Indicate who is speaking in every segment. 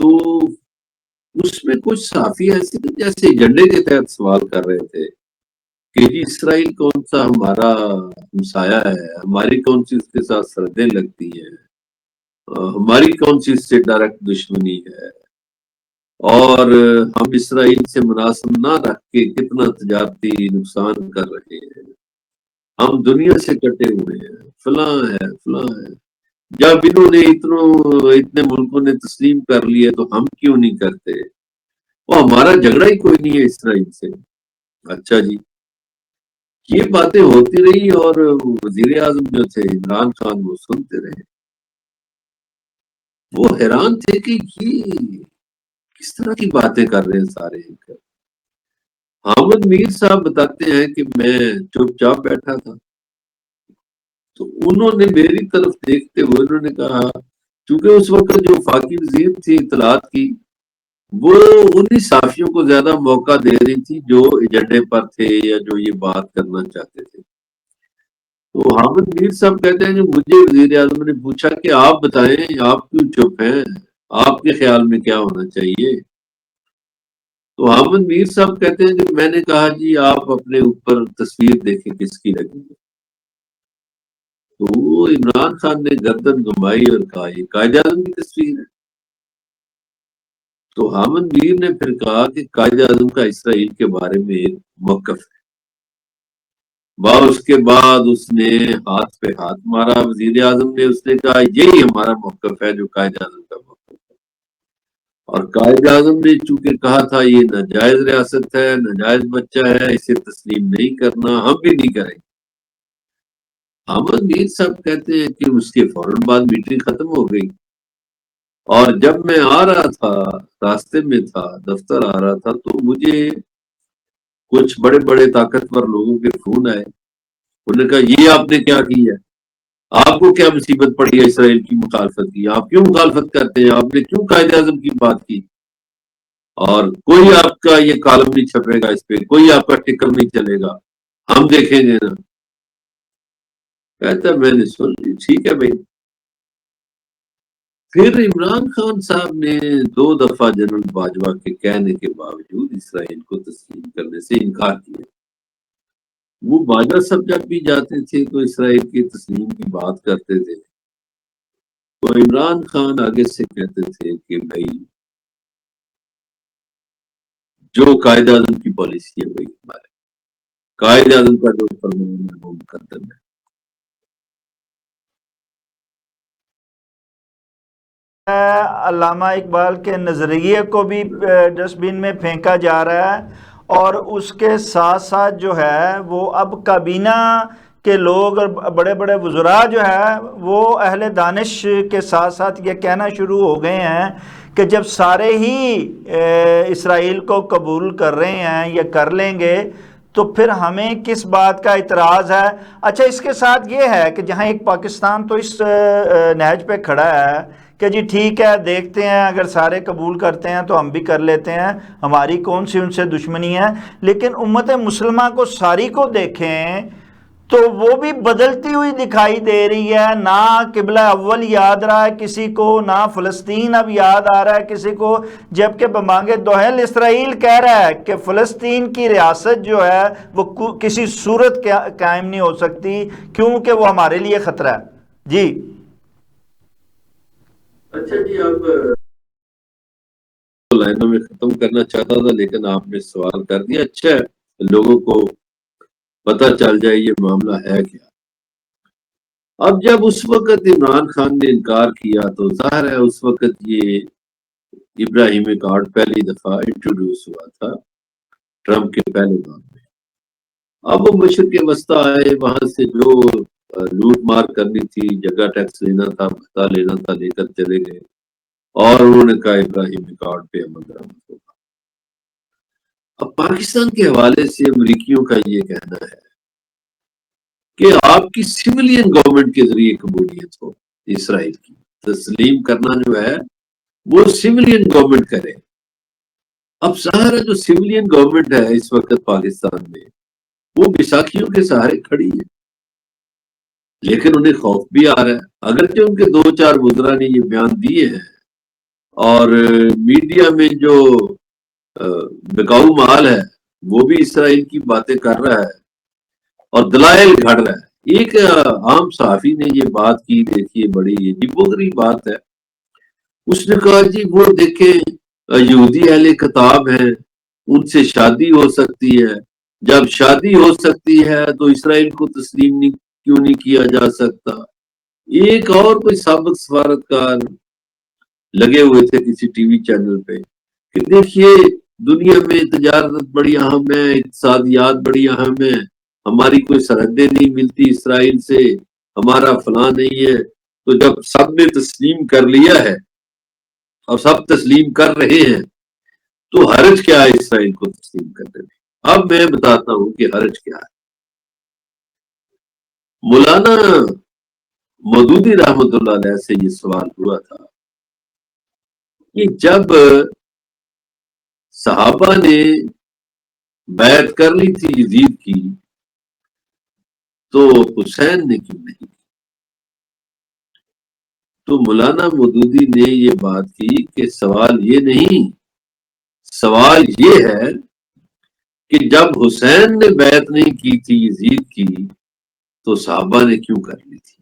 Speaker 1: تو اس میں کچھ صحافی ایسے تھے جیسے ایجنڈے کے تحت سوال کر رہے تھے کہ جی اسرائیل کون سا ہمارا ہمسایہ ہے، ہماری کون سی اس کے ساتھ سرحدیں لگتی ہیں، ہماری کون سی اس سے ڈائریکٹ دشمنی ہے، اور ہم اسرائیل سے مناسب نہ رکھ کے کتنا تجارتی نقصان کر رہے ہیں، ہم دنیا سے کٹے ہوئے ہیں، فلاں ہے فلاں ہے۔ جب انہوں نے اتنے ملکوں نے تسلیم کر لیے تو ہم کیوں نہیں کرتے، وہ ہمارا جھگڑا ہی کوئی نہیں ہے اسرائیل سے۔ اچھا جی، یہ باتیں ہوتی رہی اور وزیر اعظم جو تھے عمران خان وہ سنتے رہے، وہ حیران تھے کہ یہ کس طرح کی باتیں کر رہے ہیں سارے۔ حامد میر صاحب بتاتے ہیں کہ میں چپ چاپ بیٹھا تھا، تو انہوں نے میری طرف دیکھتے ہوئے انہوں نے کہا، چونکہ اس وقت جو وفاقی وزیر تھی اطلاعات کی، وہ انہی صحافیوں کو زیادہ موقع دے رہی تھی جو ایجنڈے پر تھے یا جو یہ بات کرنا چاہتے تھے۔ تو حامد میر صاحب کہتے ہیں کہ مجھے وزیر اعظم نے پوچھا کہ آپ بتائیں آپ کیوں چپ ہیں، آپ کے خیال میں کیا ہونا چاہیے؟ تو حامد میر صاحب کہتے ہیں کہ میں نے کہا جی آپ اپنے اوپر تصویر دیکھیں کس کی لگی ہے۔ تو وہ عمران خان نے گردن گھمائی اور کہا یہ قائد اعظم کی تصویر ہے۔ تو حامد میر نے پھر کہا کہ قائد اعظم کا اسرائیل کے بارے میں ایک موقف ہے۔ اس کے بعد اس نے ہاتھ پہ ہاتھ مارا وزیر اعظم نے، اس نے کہا یہی ہمارا موقف ہے جو قائد اعظم کا موقف ہے، اور قائد اعظم نے چونکہ کہا تھا یہ ناجائز ریاست ہے، ناجائز بچہ ہے، اسے تسلیم نہیں کرنا، ہم بھی نہیں کریں گے۔ حامد میر صاحب کہتے ہیں کہ اس کے فوراً بعد میٹنگ ختم ہو گئی، اور جب میں آ رہا تھا، راستے میں تھا، دفتر آ رہا تھا، تو مجھے کچھ بڑے بڑے طاقتور لوگوں کے فون آئے۔ انہوں نے کہا یہ آپ نے کیا کیا، آپ کو کیا مصیبت پڑی ہے اسرائیل کی مخالفت کی، آپ کیوں مخالفت کرتے ہیں، آپ نے کیوں قائد اعظم کی بات کی، اور کوئی آپ کا یہ کالم نہیں چھپے گا، اس پہ کوئی آپ کا ٹکر نہیں چلے گا، ہم دیکھیں گے نا۔ کہتا میں نے سن لی، ٹھیک ہے بھائی۔ پھر عمران خان صاحب نے 2 دفعہ جنرل باجوہ کے کہنے کے باوجود اسرائیل کو تسلیم کرنے سے انکار کیا۔ وہ باجوہ صاحب جب بھی جاتے تھے تو اسرائیل کی تسلیم کی بات کرتے تھے، تو عمران خان آگے سے کہتے تھے کہ بھائی جو قائد اعظم کی پالیسی ہے وہی ہمارے، قائد اعظم کا جو فرمان ہے وہ مقدم ہے۔
Speaker 2: علامہ اقبال کے نظریے کو بھی ڈسٹ بن میں پھینکا جا رہا ہے، اور اس کے ساتھ ساتھ جو ہے وہ اب کابینہ کے لوگ اور بڑے بڑے وزراء جو ہے وہ اہل دانش کے ساتھ ساتھ یہ کہنا شروع ہو گئے ہیں کہ جب سارے ہی اسرائیل کو قبول کر رہے ہیں یا کر لیں گے تو پھر ہمیں کس بات کا اعتراض ہے۔ اچھا، اس کے ساتھ یہ ہے کہ جہاں ایک پاکستان تو اس نہج پہ کھڑا ہے کہ جی ٹھیک ہے دیکھتے ہیں، اگر سارے قبول کرتے ہیں تو ہم بھی کر لیتے ہیں، ہماری کون سی ان سے دشمنی ہے، لیکن امت مسلمہ کو ساری کو دیکھیں تو وہ بھی بدلتی ہوئی دکھائی دے رہی ہے۔ نہ قبلہ اول یاد رہا ہے کسی کو، نہ فلسطین اب یاد آ رہا ہے کسی کو، جبکہ بمانگ دوحل اسرائیل کہہ رہا ہے کہ فلسطین کی ریاست جو ہے وہ کسی صورت قائم نہیں ہو سکتی کیونکہ وہ ہمارے لیے خطرہ ہے۔ جی
Speaker 1: اچھا جی، اب لائنوں میں ختم کرنا چاہتا تھا لیکن آپ نے سوال کر دیا، اچھا ہے لوگوں کو پتہ چل جائے یہ معاملہ ہے کیا۔ اب جب اس وقت عمران خان نے انکار کیا تو ظاہر ہے اس وقت یہ ابراہیم کارڈ پہلی دفعہ انٹروڈیوس ہوا تھا ٹرمپ کے پہلے دور میں۔ اب وہ مشرق وسطی آئے، وہاں سے جو لوٹ مار کرنی تھی، جگہ ٹیکس لینا تھا، بھتا لینا تھا، لے کر چلے گئے، اور انہوں نے کہا ابراہیم کارڈ پہ عمل درآمد ہوگا۔ اب پاکستان کے حوالے سے امریکیوں کا یہ کہنا ہے کہ آپ کی سویلین گورنمنٹ کے ذریعے قبولیت ہو، اسرائیل کی تسلیم کرنا جو ہے وہ سویلین گورنمنٹ کرے۔ اب ظاہر ہے جو سویلین گورنمنٹ ہے اس وقت پاکستان میں وہ بیساکھیوں کے سہارے کھڑی ہے، لیکن انہیں خوف بھی آ رہا ہے، اگرچہ ان کے 2-4 وزراء نے یہ بیان دیے ہیں اور میڈیا میں جو بکاؤ مال ہے وہ بھی اسرائیل کی باتیں کر رہا ہے اور دلائل گھڑ رہا ہے۔ ایک عام صحافی نے یہ بات کی، دیکھیے بڑی عجیب و غریب بات ہے۔ اس نے کہا جی وہ دیکھیں یہودی اہل کتاب ہیں، ان سے شادی ہو سکتی ہے، جب شادی ہو سکتی ہے تو اسرائیل کو تسلیم کیوں نہیں کیا جا سکتا۔ ایک اور کوئی سابق سفارتکار لگے ہوئے تھے کسی ٹی وی چینل پہ کہ دیکھیے دنیا میں تجارت بڑی اہم ہے، اقتصادیات بڑی اہم ہے، ہماری کوئی سرحدیں نہیں ملتی اسرائیل سے، ہمارا فلاں نہیں ہے۔ تو جب سب نے تسلیم کر لیا ہے اور سب تسلیم کر رہے ہیں تو حرج کیا ہے اسرائیل کو تسلیم کرنے میں؟ اب میں بتاتا ہوں کہ حرج کیا ہے۔ مولانا مودودی رحمت اللہ علیہ سے یہ سوال ہوا تھا کہ جب صحابہ نے بیعت کر لی تھی یزید کی تو حسین نے کیوں نہیں؟ تو مولانا مودودی نے یہ بات کی کہ سوال یہ نہیں، سوال یہ ہے کہ جب حسین نے بیعت نہیں کی تھی یزید کی تو صحابہ نے کیوں کر لی تھی؟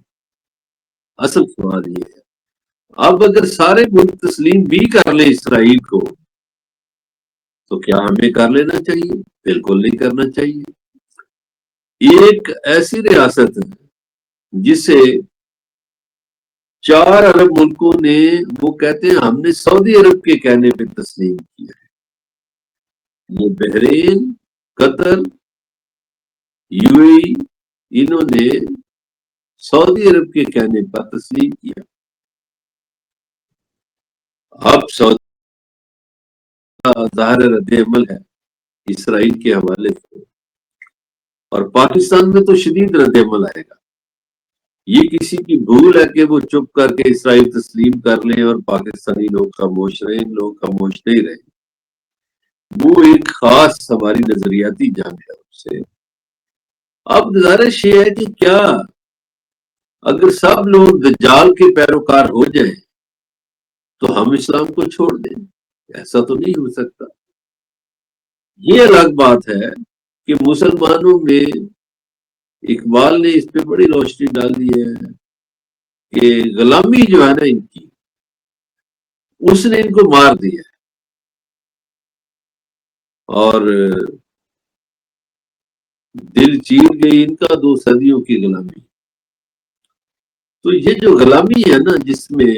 Speaker 1: اصل سوال یہ ہے۔ اب اگر سارے ملک تسلیم بھی کر لیں اسرائیل کو تو کیا ہمیں کر لینا چاہیے؟ بالکل نہیں کرنا چاہیے۔ ایک ایسی ریاست ہے جسے 4 عرب ملکوں نے، وہ کہتے ہیں ہم نے سعودی عرب کے کہنے پہ تسلیم کیا ہے، یہ بحرین، قطر، یو اے ای، انہوں نے سعودی عرب کے کہنے پر تسلیم کیا۔ اب سعودی ظاہر رد عمل ہے اسرائیل کے حوالے سے، اور پاکستان میں تو شدید رد عمل آئے گا۔ یہ کسی کی بھول ہے کہ وہ چپ کر کے اسرائیل تسلیم کر لیں اور پاکستانی لوگ خاموش رہیں، لوگ خاموش نہیں رہیں۔ وہ ایک خاص ہماری نظریاتی جنگ ہے اس سے۔ اب گزارش یہ ہے کہ کیا اگر سب لوگ دجال کے پیروکار ہو جائیں تو ہم اسلام کو چھوڑ دیں؟ ایسا تو نہیں ہو سکتا۔ یہ الگ بات ہے کہ مسلمانوں میں اقبال نے اس پہ بڑی روشنی ڈالی ہے کہ غلامی جو ہے نا ان کی، اس نے ان کو مار دیا اور دل چیر گئی ان کا 2 صدیوں کی غلامی۔ تو یہ جو غلامی ہے نا، جس میں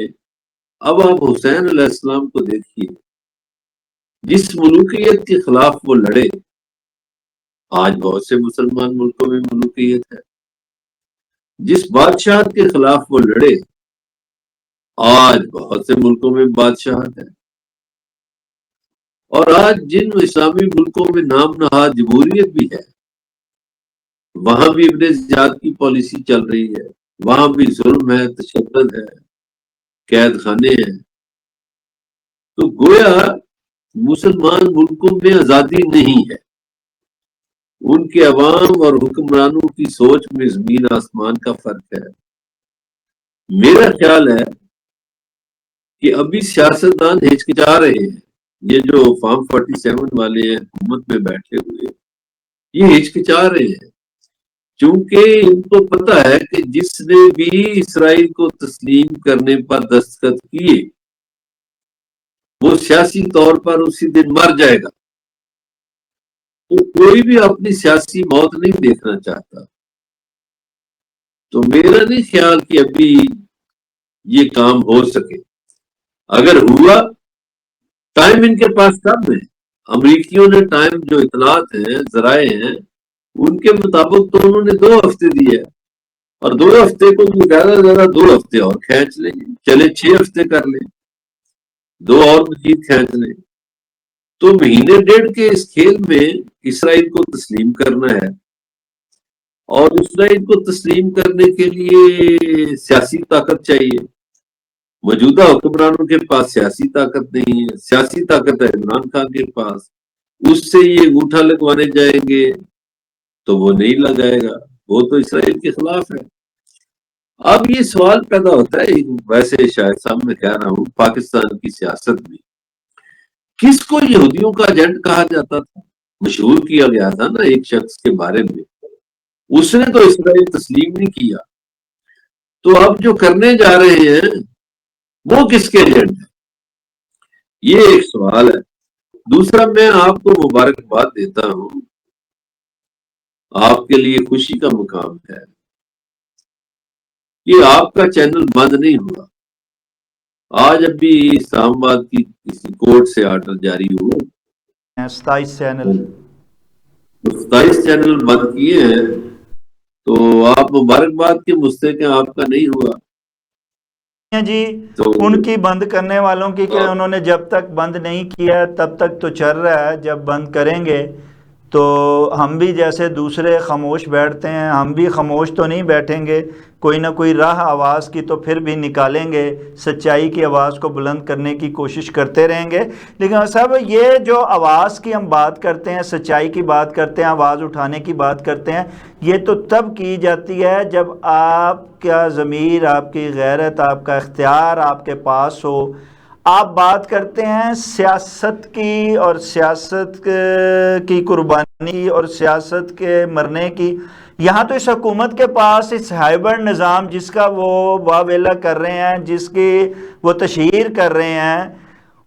Speaker 1: اب آپ حسین علیہ السلام کو دیکھیے، جس ملوکیت کے خلاف وہ لڑے، آج بہت سے مسلمان ملکوں میں ملوکیت ہے۔ جس بادشاہت کے خلاف وہ لڑے، آج بہت سے ملکوں میں بادشاہت ہے۔ اور آج جن اسلامی ملکوں میں نام نہاد جمہوریت بھی ہے، وہاں بھی ابن زیاد کی پالیسی چل رہی ہے، وہاں بھی ظلم ہے، تشدد ہے، قید خانے ہیں۔ تو گویا مسلمان ملکوں میں آزادی نہیں ہے، ان کے عوام اور حکمرانوں کی سوچ میں زمین آسمان کا فرق ہے۔ میرا خیال ہے کہ ابھی سیاستدان ہچکچا رہے ہیں، یہ جو فارم 47 والے ہیں حکومت میں بیٹھے ہوئے، یہ ہچکچا رہے ہیں کیونکہ ان کو پتا ہے کہ جس نے بھی اسرائیل کو تسلیم کرنے پر دستخط کیے وہ سیاسی طور پر اسی دن مر جائے گا۔ تو کوئی بھی اپنی سیاسی موت نہیں دیکھنا چاہتا۔ تو میرا نہیں خیال کہ ابھی یہ کام ہو سکے۔ اگر ہوا، ٹائم ان کے پاس کم ہے۔ امریکیوں نے ٹائم، جو اطلاعات ہیں، ذرائع ہیں، ان کے مطابق تو انہوں نے 2 ہفتے دیے، اور 2 ہفتے کو زیادہ سے زیادہ 2 ہفتے اور کھینچ لیں گے، چلے 6 ہفتے کر لیں، 2 اور مزید کھینچ لیں۔ تو مہینے 1.5 کے اس کھیل میں اسرائیل کو تسلیم کرنا ہے، اور اسرائیل کو تسلیم کرنے کے لیے سیاسی طاقت چاہیے۔ موجودہ حکمرانوں کے پاس سیاسی طاقت نہیں ہے، سیاسی طاقت ہے عمران خان کے پاس، اس سے یہ انگوٹھا لگوانے جائیں گے تو وہ نہیں لگائے گا، وہ تو اسرائیل کے خلاف ہے۔ اب یہ سوال پیدا ہوتا ہے، ویسے شاید صاحب میں کہہ رہا ہوں، پاکستان کی سیاست میں کس کو یہودیوں کا ایجنٹ کہا جاتا تھا؟ مشہور کیا گیا تھا نا ایک شخص کے بارے میں، اس نے تو اسرائیل تسلیم نہیں کیا، تو اب جو کرنے جا رہے ہیں وہ کس کے ایجنٹ ہے؟ یہ ایک سوال ہے۔ دوسرا، میں آپ کو مبارکباد دیتا ہوں، آپ کے لیے خوشی کا مقام ہے کہ آپ کا چینل بند نہیں ہوا۔ آج ابھی اسلام آباد کی کسی کورٹ سے آرڈر جاری ہوا،
Speaker 2: 27 چینل
Speaker 1: 27 چینل بند کیے ہیں، تو آپ مبارکباد کے مستحق ہیں، آپ کا نہیں ہوا
Speaker 2: جی
Speaker 1: تو
Speaker 2: ان کی بند کرنے والوں کی، کہ انہوں نے جب تک بند نہیں کیا تب تک تو چل رہا ہے، جب بند کریں گے تو ہم بھی جیسے دوسرے خاموش بیٹھتے ہیں، ہم بھی خاموش تو نہیں بیٹھیں گے، کوئی نہ کوئی راہ آواز کی تو پھر بھی نکالیں گے، سچائی کی آواز کو بلند کرنے کی کوشش کرتے رہیں گے۔ لیکن صاحب یہ جو آواز کی ہم بات کرتے ہیں، سچائی کی بات کرتے ہیں، آواز اٹھانے کی بات کرتے ہیں، یہ تو تب کی جاتی ہے جب آپ کا ضمیر، آپ کی غیرت، آپ کا اختیار آپ کے پاس ہو۔ آپ بات کرتے ہیں سیاست کی، اور سیاست کی قربانی اور سیاست کے مرنے کی۔ یہاں تو اس حکومت کے پاس اس ہائبرڈ نظام جس کا وہ واویلا کر رہے ہیں، جس کی وہ تشہیر کر رہے ہیں،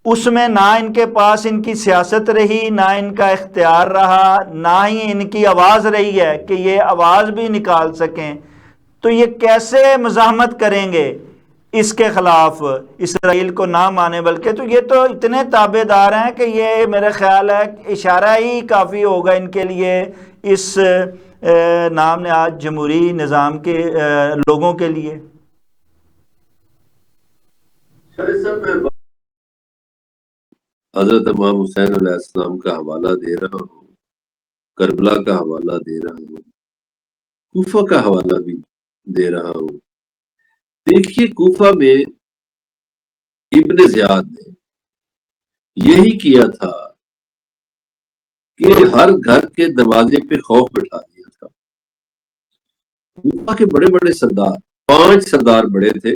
Speaker 2: اس میں نہ ان کے پاس ان کی سیاست رہی، نہ ان کا اختیار رہا، نہ ہی ان کی آواز رہی ہے کہ یہ آواز بھی نکال سکیں۔ تو یہ کیسے مزاحمت کریں گے اس کے خلاف، اسرائیل کو نہ مانے؟ بلکہ تو یہ تو اتنے تابع دار ہیں کہ یہ میرا خیال ہے اشارہ ہی کافی ہوگا ان کے لیے، اس نام نہاد جمہوری نظام کے لوگوں کے لیے۔
Speaker 1: حضرت امام حسین علیہ السلام کا حوالہ دے رہا ہوں، کربلا کا حوالہ دے رہا ہوں، کوفہ کا حوالہ بھی دے رہا ہوں۔ دیکھیے کوفہ میں ابن زیاد نے یہی کیا تھا کہ ہر گھر کے دروازے پہ خوف بٹھا دیا تھا۔ کوفہ کے بڑے بڑے سردار، 5 سردار بڑے تھے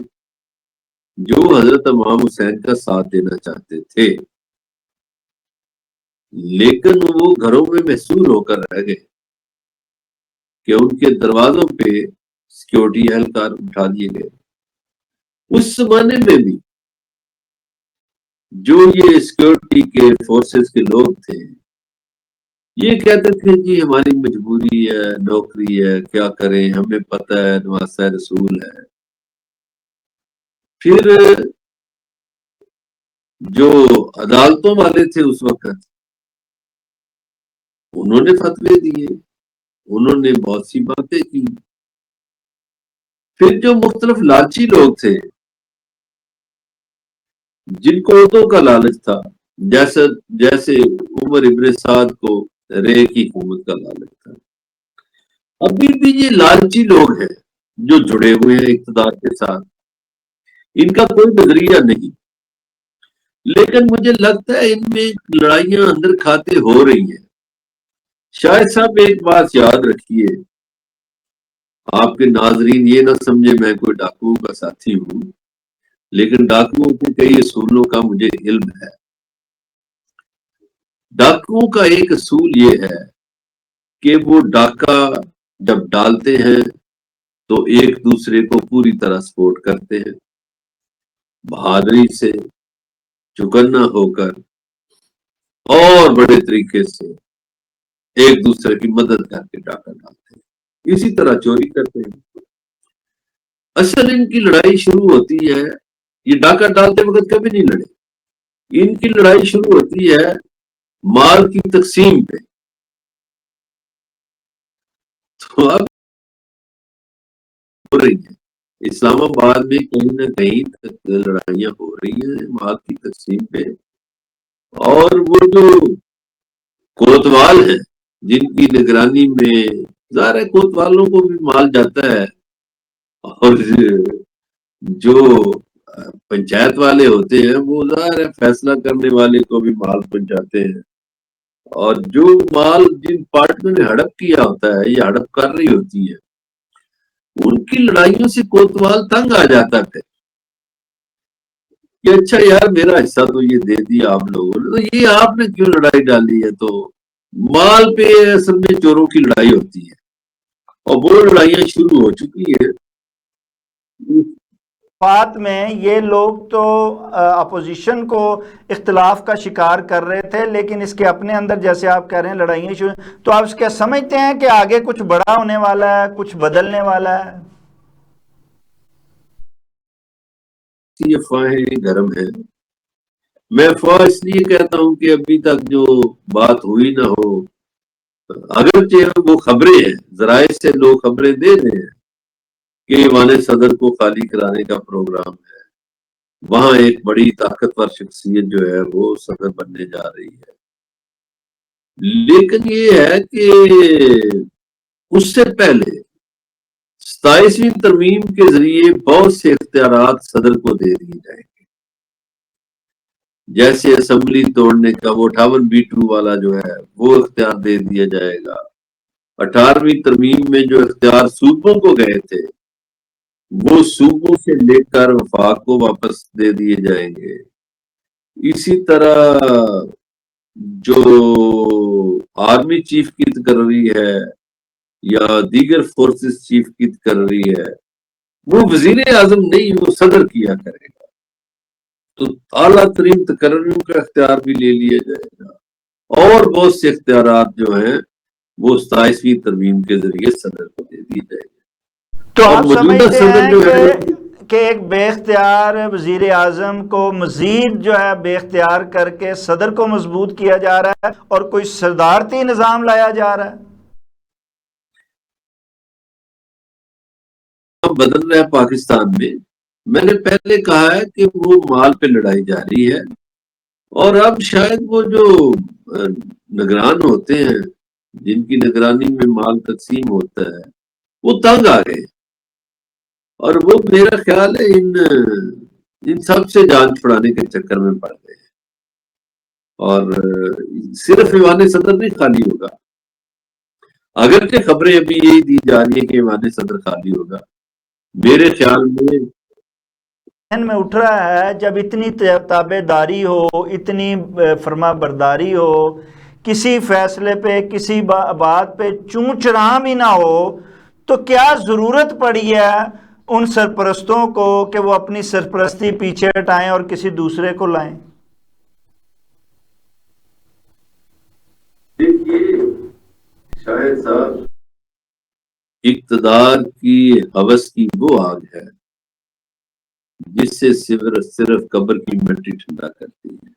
Speaker 1: جو حضرت امام حسین کا ساتھ دینا چاہتے تھے، لیکن وہ گھروں میں محصور ہو کر رہ گئے کہ ان کے دروازوں پہ سیکیورٹی اہلکار بٹھا دیے گئے۔ اس زمانے میں بھی جو یہ سیکیورٹی کے فورسز کے لوگ تھے یہ کہتے تھے جی ہماری مجبوری ہے، نوکری ہے، کیا کریں، ہمیں پتہ ہے نواسہ رسول ہے۔ پھر جو عدالتوں والے تھے اس وقت، انہوں نے فتوے دیے، انہوں نے بہت سی باتیں کی۔ پھر جو مختلف لالچی لوگ تھے جن کو عہدوں کا لالچ تھا، جیسے عمر ابن سعد کو رے کی حکومت کا لالچ تھا، ابھی بھی یہ لالچی لوگ ہیں جو جڑے ہوئے ہیں اقتدار کے ساتھ، ان کا کوئی نظریہ نہیں، لیکن مجھے لگتا ہے ان میں لڑائیاں اندر کھاتے ہو رہی ہیں۔ شاید صاحب ایک بات یاد رکھیے، آپ کے ناظرین یہ نہ سمجھے میں کوئی ڈاکوؤں کا ساتھی ہوں، لیکن ڈاکوؤں کے کئی اصولوں کا مجھے علم ہے۔ ڈاکوؤں کا ایک اصول یہ ہے کہ وہ ڈاکہ جب ڈالتے ہیں تو ایک دوسرے کو پوری طرح سپورٹ کرتے ہیں، بہادری سے، چوکنا ہو کر اور بڑے طریقے سے ایک دوسرے کی مدد کر کے ڈاکہ ڈالتے ہیں، اسی طرح چوری کرتے ہیں۔ اصل ان کی لڑائی شروع ہوتی ہے، یہ ڈاکہ ڈالتے وقت کبھی نہیں لڑے، ان کی لڑائی شروع ہوتی ہے مال کی تقسیم پہ۔ تو اب ہو رہی ہے اسلام آباد میں کہیں نہ کہیں لڑائیاں ہو رہی ہیں مال کی تقسیم پہ، اور وہ جو کوتوال ہیں جن کی نگرانی میں، ظاہر ہے کوتوالوں کو بھی مال جاتا ہے، اور جو پنچایت والے ہوتے ہیں وہ ظاہر ہے فیصلہ کرنے والے کو بھی مال پہنچاتے ہیں، اور جو مال جن پارٹیوں نے ہڑپ کیا ہوتا ہے، یہ ہڑپ کر رہی ہوتی ہے، ان کی لڑائیوں سے کوتوال تنگ آ جاتا تھا کہ اچھا یار میرا حصہ تو یہ دے دیا آپ لوگوں نے، تو یہ آپ نے کیوں لڑائی ڈالی ہے؟ تو مال پہ اصل میں چوروں کی لڑائی ہوتی ہے، اور وہ لڑائیاں شروع ہو چکی ہیں۔
Speaker 2: بات میں یہ لوگ تو اپوزیشن کو اختلاف کا شکار کر رہے تھے، لیکن اس کے اپنے اندر جیسے آپ کہہ رہے ہیں لڑائیاں شروع، تو آپ کیا سمجھتے ہیں کہ آگے کچھ بڑا ہونے والا ہے، کچھ بدلنے والا ہے؟
Speaker 1: یہ افواہیں گرم ہے، میں افواہ اس لیے کہتا ہوں کہ ابھی تک جو بات ہوئی نہ ہو، اگرچہ وہ خبریں ہیں، ذرائع سے لوگ خبریں دے رہے ہیں کہ ایوان صدر کو خالی کرانے کا پروگرام ہے، وہاں ایک بڑی طاقتور شخصیت جو ہے وہ صدر بننے جا رہی ہے، لیکن یہ ہے کہ اس سے پہلے 27ویں ترمیم کے ذریعے بہت سے اختیارات صدر کو دے دیے جائیں گے، جیسے اسمبلی توڑنے کا وہ 58B2 والا جو ہے وہ اختیار دے دیا جائے گا، 18ویں ترمیم میں جو اختیار صوبوں کو گئے تھے وہ صوبوں سے لے کر وفاق کو واپس دے دیے جائیں گے، اسی طرح جو آرمی چیف کی تقرری ہے یا دیگر فورسز چیف کی تقرری ہے وہ وزیر اعظم نہیں، وہ صدر کیا کرے گا، تو اعلیٰ ترین تقرریوں کا اختیار بھی لے لیا جائے گا، اور بہت سے اختیارات جو ہیں وہ 27ویں ترمیم کے ذریعے صدر کو دے دی جائے گی،
Speaker 2: تو
Speaker 1: اور
Speaker 2: آپ
Speaker 1: موجودہ
Speaker 2: سمجھتے
Speaker 1: صدر
Speaker 2: ہیں
Speaker 1: جو ہے
Speaker 2: کہ ایک بے اختیار وزیر اعظم کو مزید جو ہے بے اختیار کر کے صدر کو مضبوط کیا جا رہا ہے اور کوئی صدارتی نظام لایا جا رہا ہے؟
Speaker 1: بدل رہا ہے پاکستان میں نے پہلے کہا ہے کہ وہ مال پہ لڑائی جاری ہے، اور اب شاید وہ جو نگران ہوتے ہیں جن کی نگرانی میں مال تقسیم ہوتا ہے وہ تنگ آ گئے، اور وہ میرا خیال ہے ان سب سے جان چھڑانے کے چکر میں پڑ گئے، اور صرف ایوان صدر نہیں خالی ہوگا، اگرچہ خبریں ابھی یہی دی جا رہی ہیں کہ ایوان صدر خالی ہوگا، میرے خیال میں
Speaker 2: میں اٹھ رہا ہے جب اتنی تابع داری ہو، اتنی فرما برداری ہو، کسی فیصلے پہ کسی بات پہ چون چرام ہی نہ ہو، تو کیا ضرورت پڑی ہے ان سرپرستوں کو کہ وہ اپنی سرپرستی پیچھے ہٹائیں اور کسی دوسرے کو لائیں؟
Speaker 1: شاہد صاحب اقتدار کی ہوس کی وہ آگ ہے جس سے صرف قبر کی مٹی ٹھنڈا کرتی ہے،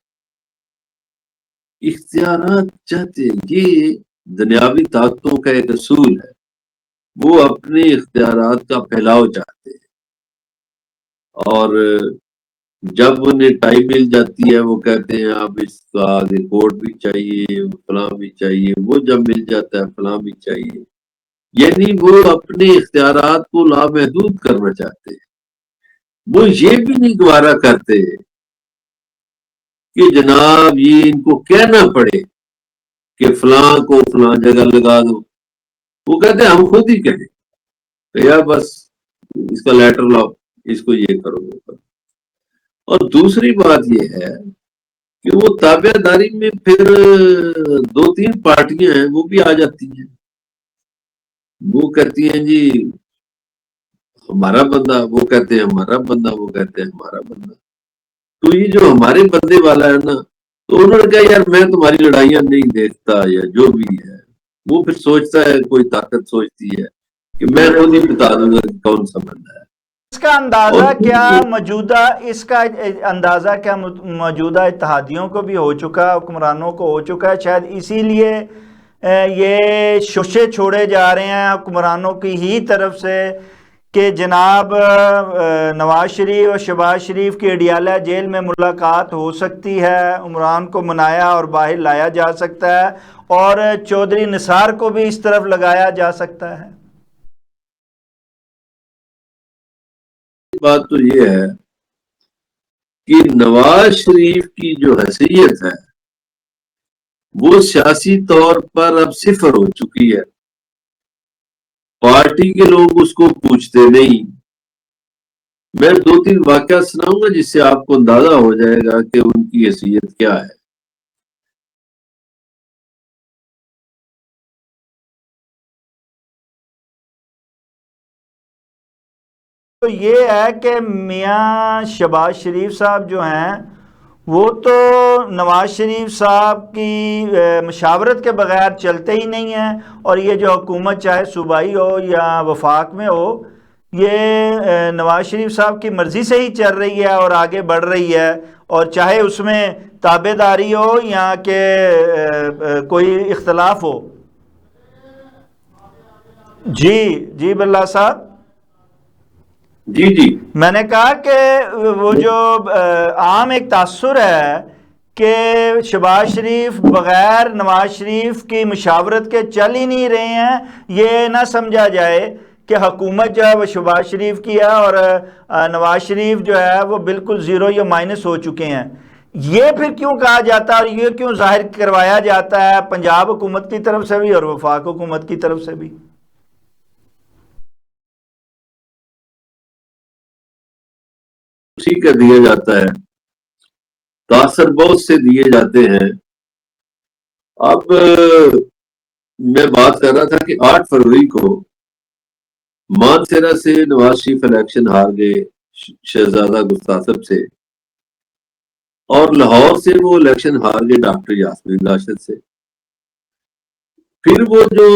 Speaker 1: اختیارات چاہتے یہ دنیاوی طاقتوں کا ایک اصول ہے، وہ اپنے اختیارات کا پھیلاؤ چاہتے ہیں، اور جب انہیں ٹائم مل جاتی ہے وہ کہتے ہیں اب اس کا رپورٹ بھی چاہیے، فلاں بھی چاہیے، وہ جب مل جاتا ہے فلاں بھی چاہیے، یعنی وہ اپنے اختیارات کو لامحدود کرنا چاہتے ہیں، وہ یہ بھی نہیں گوارا کرتے کہ جناب یہ ان کو کہنا پڑے کہ فلاں کو فلاں جگہ لگا دو، وہ کہتے ہیں ہم خود ہی کہیں کہ یار بس اس کا لیٹر لاؤ، اس کو یہ کرو وہ کرو، اور دوسری بات یہ ہے کہ وہ تابع داری میں پھر 2-3 پارٹیاں ہیں وہ بھی آ جاتی ہیں، وہ کہتی ہیں جی ہمارا بندہ، وہ کہتے ہیں ہمارا بندہ، وہ کہتے ہیں ہمارا بندہ، تو یہ جو ہمارے بندے والا ہے نا، تو انہوں نے کہا یار میں تمہاری لڑائیاں نہیں دیکھتا، یا جو بھی ہے وہ پھر سوچتا ہے، کوئی طاقت سوچتی ہے کہ میں خود ہی بتا دوں گا کہ کون سا بندہ ہے،
Speaker 2: اس کا اندازہ کیا موجودہ اتحادیوں کو بھی ہو چکا، حکمرانوں کو ہو چکا ہے، شاید اسی لیے یہ شوشے چھوڑے جا رہے ہیں حکمرانوں کی ہی طرف سے کہ جناب نواز شریف اور شہباز شریف کی اڈیالہ جیل میں ملاقات ہو سکتی ہے، عمران کو منایا اور باہر لایا جا سکتا ہے، اور چودھری نثار کو بھی اس طرف لگایا جا سکتا ہے۔
Speaker 1: بات تو یہ ہے کہ نواز شریف کی جو حیثیت ہے وہ سیاسی طور پر اب صفر ہو چکی ہے، پارٹی کے لوگ اس کو پوچھتے نہیں. میں 2-3 واقعہ سناؤں گا جس سے آپ کو اندازہ ہو جائے گا کہ ان کی حیثیت کیا ہے.
Speaker 2: تو یہ ہے کہ میاں شہباز شریف صاحب جو ہیں وہ تو نواز شریف صاحب کی مشاورت کے بغیر چلتے ہی نہیں ہیں، اور یہ جو حکومت چاہے صوبائی ہو یا وفاق میں ہو، یہ نواز شریف صاحب کی مرضی سے ہی چل رہی ہے اور آگے بڑھ رہی ہے، اور چاہے اس میں تابع داری ہو یا کہ کوئی اختلاف ہو. جی جی باللہ صاحب.
Speaker 1: جی جی.
Speaker 2: میں نے کہا کہ وہ جو عام ایک تاثر ہے کہ شہباز شریف بغیر نواز شریف کی مشاورت کے چل ہی نہیں رہے ہیں، یہ نہ سمجھا جائے کہ حکومت جو ہے وہ شہباز شریف کی ہے اور نواز شریف جو ہے وہ بالکل زیرو یا مائنس ہو چکے ہیں. یہ پھر کیوں کہا جاتا ہے اور یہ کیوں ظاہر کروایا جاتا ہے پنجاب حکومت کی طرف سے بھی اور وفاق حکومت کی طرف سے بھی؟
Speaker 1: اسی کا دیا جاتا ہے، تاثر بہت سے دیے جاتے ہیں. اب میں بات کر رہا تھا کہ 8 فروری کو مانسیرا سے نواز شریف الیکشن ہار گئے شہزادہ گستاخب سے، اور لاہور سے وہ الیکشن ہار گئے ڈاکٹر یاسمین راشد سے. پھر وہ جو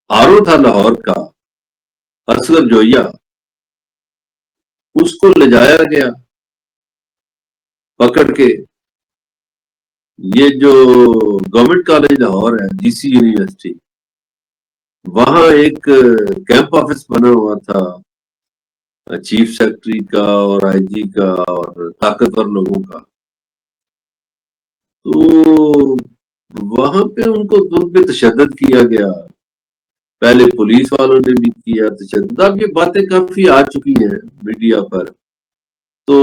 Speaker 1: آر او تھا لاہور کا اصغر جویا، اس کو لے جایا گیا پکڑ کے. یہ جو گورنمنٹ کالج لاہور ہے، جی سی یونیورسٹی، وہاں ایک کیمپ آفس بنا ہوا تھا چیف سیکرٹری کا اور آئی جی کا اور طاقتور لوگوں کا. تو وہاں پہ ان پہ تشدد کیا گیا. پہلے پولیس والوں نے بھی کیا تشدد. اب یہ باتیں کافی آ چکی ہیں میڈیا پر، تو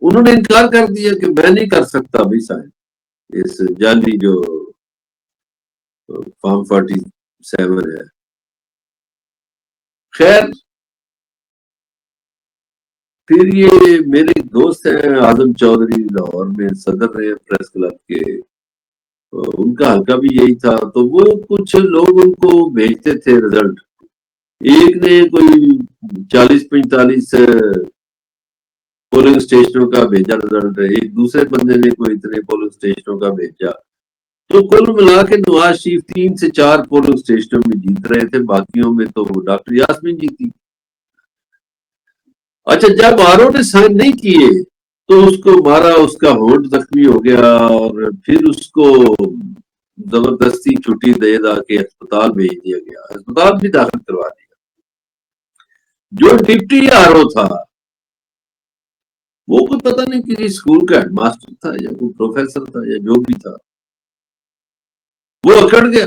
Speaker 1: انہوں نے انکار کر دیا کہ میں نہیں کر سکتا بھی سائن اس جعلی جو فارم 47 ہے. خیر، پھر یہ میرے دوست ہیں اعظم چودھری، لاہور میں صدر رہے پریس کلب کے، ان کا حلقہ بھی یہی تھا. تو وہ کچھ لوگ ان کو بھیجتے تھے رزلٹ. ایک نے کوئی 40-45 پولنگ اسٹیشنوں کا بھیجا رزلٹ، ایک دوسرے بندے نے کوئی اتنے پولنگ اسٹیشنوں کا بھیجا. تو کل ملا کے نواز شریف 3 سے 4 پولنگ اسٹیشنوں میں جیت رہے تھے، باقیوں میں تو ڈاکٹر یاسمین جیتی. اچھا، جب آر او نے سائن نہیں کیے تو اس کو مارا، اس کا ہونٹ زخمی ہو گیا، اور پھر اس کو زبردستی چھٹی دے دا کے اسپتال بھیج دیا گیا، اسپتال بھی داخل کروا دیا. جو ڈپٹی آر او تھا وہ کوئی پتہ نہیں کسی اسکول کا ہیڈ ماسٹر تھا یا کوئی پروفیسر تھا یا جو بھی تھا، وہ اکڑ گیا.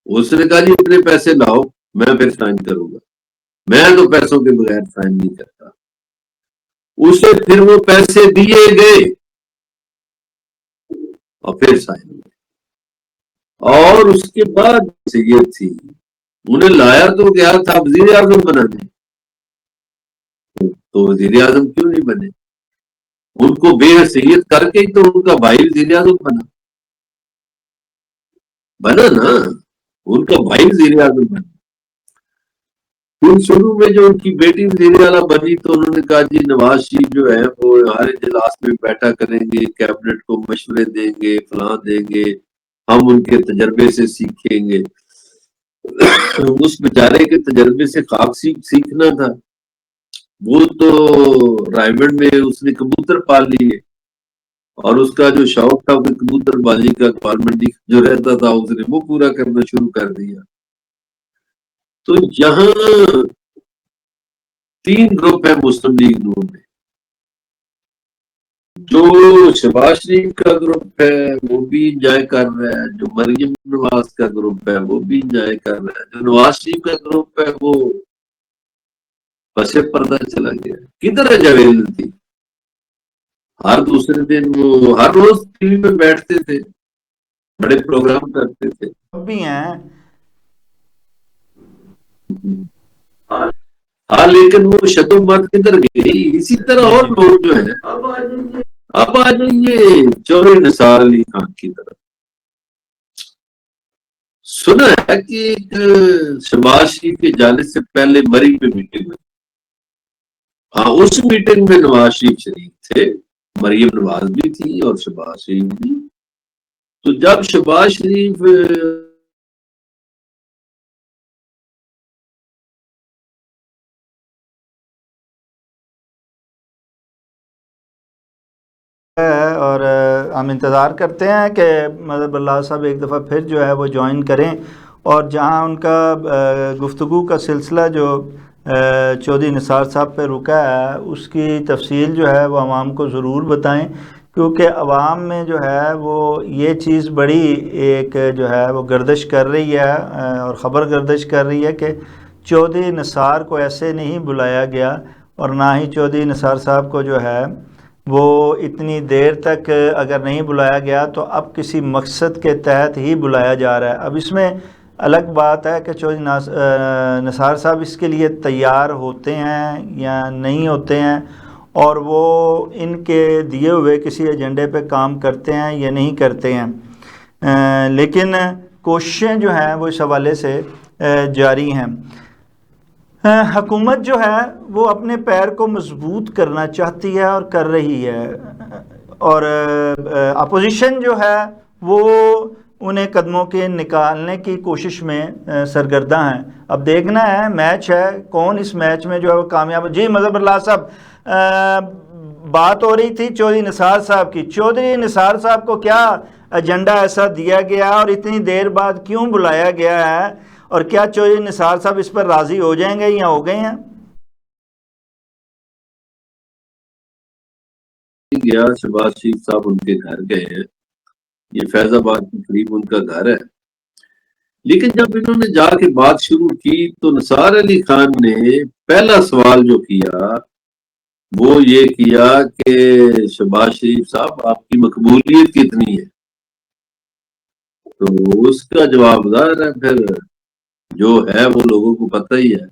Speaker 1: اس نے کہا جی اتنے پیسے لاؤ میں پھر سائن کروں گا. میں تو پیسوں کے بغیر سائن نہیں کرتا. اسے پھر وہ پیسے دیے گئے اور پھر سائن ہوئے. اور اس کے بعد یہ تھی، انہیں لایا تو گیا تھا وزیر اعظم بنانے، تو وزیر اعظم کیوں نہیں بنے؟ ان کو بے حیثیت کر کے تو ان کا بھائی وزیر اعظم بنا نا، ان کا بھائی وزیر اعظم بنا. پھر شروع میں جو ان کی بیٹی وزیر اعلیٰ بنی تو انہوں نے کہا جی نواز شریف جو ہے وہ ہر اجلاس میں بیٹھا کریں گے، کیبنٹ کو مشورے دیں گے، فلاں دیں گے، ہم ان کے تجربے سے سیکھیں گے. اس بیچارے کے تجربے سے خاک سیکھنا تھا. وہ تو رائمنڈ میں اس نے کبوتر پال لیے، اور اس کا جو شوق تھا وہ کبوتر بازی کا گورنمنٹ جو رہتا تھا اس نے وہ پورا کرنا شروع کر دیا. تو یہاں 3 گروپ ہے مسلم لیگ نون میں. جو شہباز شریف کا گروپ ہے وہ بھی انجوائے کر رہا ہے، جو مریم نواز کا گروپ ہے وہ بھی انجوائے کر رہا ہے، جو نواز شریف کا گروپ ہے وہ پسے پردہ چلا گیا. کدھر ہے جاوید لطیف؟ ہر دوسرے دن وہ ہر روز ٹی وی پہ بیٹھتے تھے، بڑے پروگرام کرتے تھے.
Speaker 2: بھی ہیں
Speaker 1: ہاں لیکن وہ شتم بات کدھر گئی؟ اسی طرح اور لوگ جو ہیں اب آ جائیے چودھری نثار علی خان کی طرف. سنا ہے کہ ایک شہباز شریف کے جانے سے پہلے مری پہ میٹنگ ہوئی. ہاں اس میٹنگ میں نواز شریف شریف تھے، مریم نواز بھی تھی اور شہباز شریف بھی. تو جب شہباز شریف
Speaker 2: اور ہم انتظار کرتے ہیں کہ مظہر اللہ صاحب ایک دفعہ پھر جو ہے وہ جوائن کریں، اور جہاں ان کا گفتگو کا سلسلہ جو چودھری نثار صاحب پہ رکا ہے اس کی تفصیل جو ہے وہ عوام کو ضرور بتائیں، کیونکہ عوام میں جو ہے وہ یہ چیز بڑی ایک جو ہے وہ گردش کر رہی ہے اور خبر گردش کر رہی ہے کہ چودھری نثار کو ایسے نہیں بلایا گیا، اور نہ ہی چودھری نثار صاحب کو جو ہے وہ اتنی دیر تک اگر نہیں بلایا گیا تو اب کسی مقصد کے تحت ہی بلایا جا رہا ہے. اب اس میں الگ بات ہے کہ چودھری نثار صاحب اس کے لیے تیار ہوتے ہیں یا نہیں ہوتے ہیں، اور وہ ان کے دیے ہوئے کسی ایجنڈے پہ کام کرتے ہیں یا نہیں کرتے ہیں. لیکن کوششیں جو ہیں وہ اس حوالے سے جاری ہیں. حکومت جو ہے وہ اپنے پیر کو مضبوط کرنا چاہتی ہے اور کر رہی ہے، اور اپوزیشن جو ہے وہ انہیں قدموں کے نکالنے کی کوشش میں سرگرداں ہیں. اب دیکھنا ہے، میچ ہے، کون اس میچ میں جو ہے وہ کامیاب. جی مظہر اللہ صاحب، بات ہو رہی تھی چودھری نثار صاحب کی. چودھری نثار صاحب کو کیا ایجنڈا ایسا دیا گیا اور اتنی دیر بعد کیوں بلایا گیا ہے، اور کیا چودھری نثار صاحب اس پر راضی ہو جائیں گے یا ہو گئے ہیں؟
Speaker 1: گیا شہباز شریف صاحب ان کے گھر گئے ہیں، یہ فیض آباد کے قریب ان کا گھر ہے. لیکن جب انہوں نے جا کے بات شروع کی تو نثار علی خان نے پہلا سوال جو کیا وہ یہ کیا کہ شہباز شریف صاحب آپ کی مقبولیت کتنی ہے؟ تو اس کا جواب ظاہر ہے پھر جو ہے وہ لوگوں کو پتہ ہی ہے.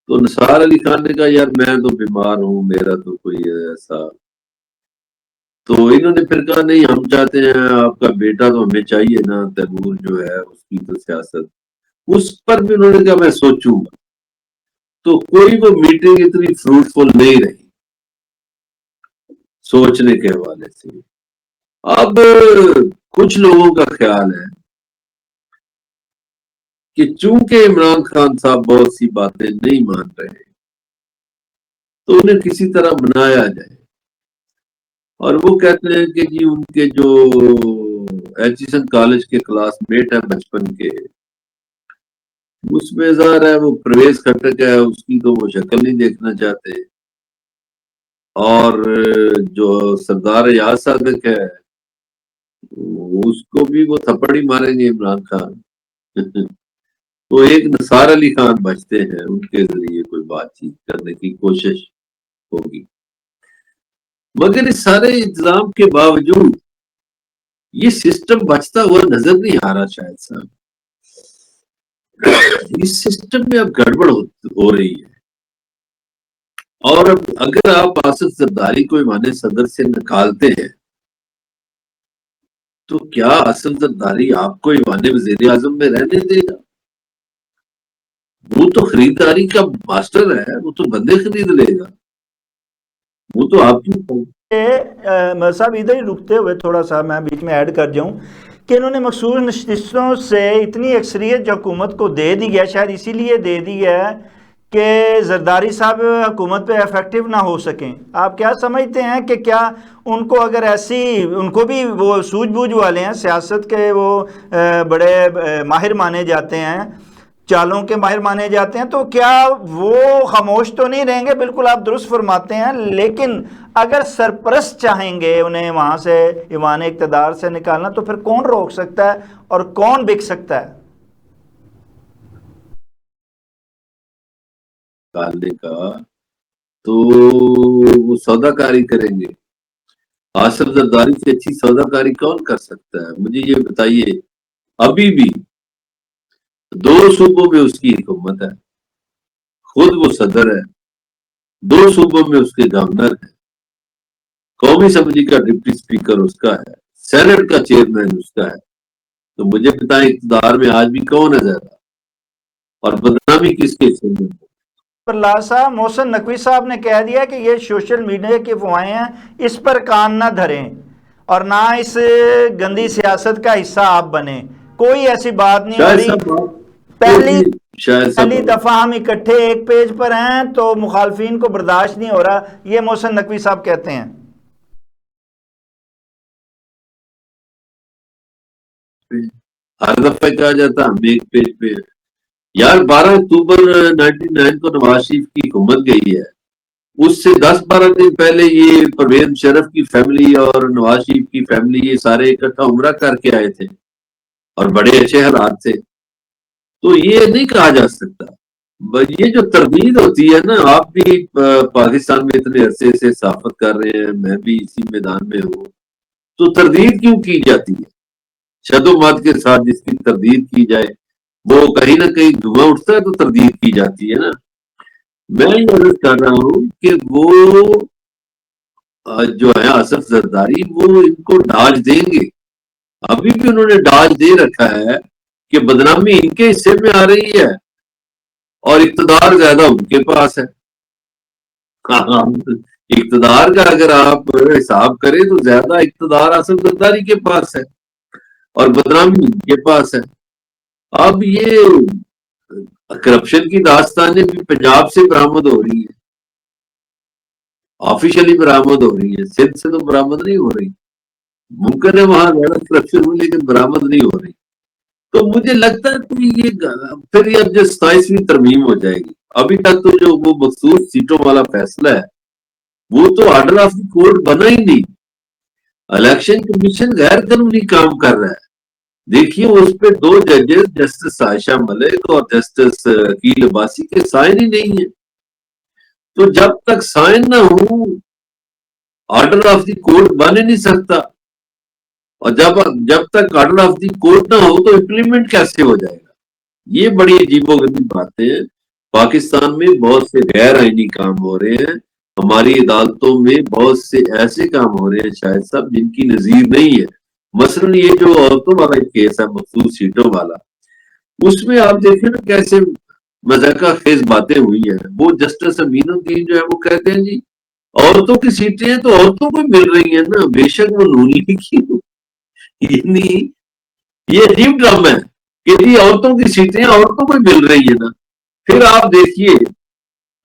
Speaker 1: تو نثار علی خان نے کہا یار میں تو بیمار ہوں، میرا تو کوئی ایسا. تو انہوں نے پھر کہا نہیں ہم چاہتے ہیں آپ کا بیٹا تو ہمیں چاہیے نا، تیمور جو ہے اس کی تو سیاست. اس پر بھی انہوں نے کہا میں سوچوں گا. تو کوئی وہ میٹنگ اتنی فروٹفل نہیں رہی سوچنے کے حوالے سے. اب کچھ لوگوں کا خیال ہے کہ چونکہ عمران خان صاحب بہت سی باتیں نہیں مان رہے تو انہیں کسی طرح منایا جائے. اور وہ کہتے ہیں کہ جی ان کے جو ایچیسن کالج کے کلاس میٹ ہیں بچپن کے، اس میں ظاہر ہے وہ پرویز کھٹک ہے، اس کی تو وہ شکل نہیں دیکھنا چاہتے. اور جو سردار یاز صادق ہے اس کو بھی وہ تھپڑ ہی ماریں گے عمران خان. تو ایک نثار علی خان بچتے ہیں، ان کے ذریعے کوئی بات چیت کرنے کی کوشش ہوگی. مگر اس سارے انتظام کے باوجود یہ سسٹم بچتا ہوا نظر نہیں آ رہا. شاید صاحب اس سسٹم میں اب گڑبڑ ہو رہی ہے. اور اب اگر آپ آصف زرداری کو ایوان صدر سے نکالتے ہیں تو کیا آصف زرداری آپ کو ایوان وزیر اعظم میں رہنے دے گا؟ وہ تو خریداری کا ماسٹر ہے، وہ تو بندے خرید لے گا، وہ تو آپ کی.
Speaker 2: صاحب ادھر ہی رکتے ہوئے تھوڑا سا میں بیچ میں ایڈ کر جاؤں کہ انہوں نے مخصوص نشستوں سے اتنی اکثریت جو حکومت کو دے دی ہے، شاید اسی لیے دے دی ہے کہ زرداری صاحب حکومت پہ افیکٹو نہ ہو سکیں. آپ کیا سمجھتے ہیں کہ کیا ان کو اگر ایسی، ان کو بھی وہ سوجھ بوجھ والے ہیں، سیاست کے وہ بڑے ماہر مانے جاتے ہیں، چالوں کے ماہر مانے جاتے ہیں، تو کیا وہ خاموش تو نہیں رہیں گے؟ بالکل آپ درست فرماتے ہیں، لیکن اگر سرپرست چاہیں گے انہیں وہاں سے ایوان اقتدار سے نکالنا تو پھر کون روک سکتا ہے اور کون بک سکتا ہے؟
Speaker 1: نکالنے کا تو وہ سودا کاری کریں گے. آصف زرداری سے اچھی سودا کاری کون کر سکتا ہے؟ مجھے یہ بتائیے. ابھی بھی 2 صوبوں میں اس کی حکومت ہے، خود وہ صدر ہے، 2 صوبوں میں اس کے گورنر ہے، قومی اسمبلی کا ڈپٹی اسپیکر اس کا ہے، سینٹ کا چیئرمین اس کا ہے. تو مجھے بتائیں اقتدار میں آج بھی کون ہے زیادہ، اور بدنامی کس کے حصے میں؟
Speaker 2: پرلا صاحب، محسن نقوی صاحب نے کہہ دیا کہ یہ سوشل میڈیا کی افواہیں ہیں، اس پر کان نہ دھریں اور نہ اس گندی سیاست کا حصہ آپ بنیں. کوئی ایسی بات نہیں ہو
Speaker 1: شاید
Speaker 2: رہی.
Speaker 1: صاحب شاید
Speaker 2: پہلی
Speaker 1: صاحب
Speaker 2: دفعہ ہم اکٹھے ایک پیج پر ہیں تو مخالفین کو برداشت نہیں ہو رہا، یہ محسن نقوی صاحب کہتے ہیں.
Speaker 1: ہر دفعہ کہا جاتا ہم ایک پیج پہ ہیں. یار 12 اکتوبر 99 کو نواز شریف کی حکومت گئی ہے، اس سے 10-12 دن پہلے یہ پرویز مشرف کی فیملی اور نواز شریف کی فیملی یہ سارے اکٹھا عمرہ کر کے آئے تھے اور بڑے اچھے حالات تھے. تو یہ نہیں کہا جا سکتا. یہ جو تردید ہوتی ہے نا، آپ بھی پاکستان میں اتنے عرصے سے صحافت کر رہے ہیں، میں بھی اسی میدان میں ہوں، تو تردید کیوں کی جاتی ہے؟ شد و مات کے ساتھ جس کی تردید کی جائے وہ کہیں نہ کہیں دھواں اٹھتا ہے تو تردید کی جاتی ہے نا. میں یہ عرض کر رہا ہوں کہ وہ جو ہے آصف زرداری وہ ان کو ڈاج دیں گے. ابھی بھی انہوں نے ڈاج دے رکھا ہے کہ بدنامی ان کے حصے میں آ رہی ہے اور اقتدار زیادہ ان کے پاس ہے. اقتدار کا اگر آپ حساب کریں تو زیادہ اقتدار آصف زرداری کے پاس ہے اور بدنامی ان کے پاس ہے. اب یہ کرپشن کی داستانیں بھی پنجاب سے برآمد ہو رہی ہیں، آفیشلی برآمد ہو رہی ہے، سندھ سے تو برآمد نہیں ہو رہی. ممکن ہے وہاں زیادہ کرپشن ہو لیکن برآمد نہیں ہو رہی. تو مجھے لگتا ہے کہ یہ پھر اب جو 27ویں ترمیم ہو جائے گی، ابھی تک تو جو وہ مخصوص سیٹوں والا فیصلہ ہے وہ تو آرڈر آف دی کورٹ بنا ہی نہیں. الیکشن کمیشن غیر قانونی کام کر رہا ہے. دیکھیے اس پہ 2 ججز جسٹس عائشہ ملک اور جسٹس عقیل عباسی کے سائن ہی نہیں ہیں. تو جب تک سائن نہ ہوں آرڈر آف دی کورٹ بن ہی نہیں سکتا، اور جب تک آرڈر آف دی کورٹ نہ ہو تو امپلیمنٹ کیسے ہو جائے گا؟ یہ بڑی عجیب و غریب باتیں ہیں. پاکستان میں بہت سے غیر آئینی کام ہو رہے ہیں، ہماری عدالتوں میں بہت سے ایسے کام ہو رہے ہیں شاید صاحب جن کی نظیر نہیں ہے. مثلا یہ جو عورتوں والا کیس ہے مخصوص سیٹوں والا، اس میں آپ دیکھیں نا کیسے مذاقہ خیز باتیں ہوئی ہیں. وہ جسٹس امین الدین جو ہے وہ کہتے ہیں جی عورتوں کی سیٹیں ہیں تو عورتوں کو مل رہی ہیں نا، بے شک وہ نونی کی. یعنی یہ عجیب ڈرامہ ہے کہ جی عورتوں کی سیٹیں عورتوں کو مل رہی ہیں نا. پھر آپ دیکھیے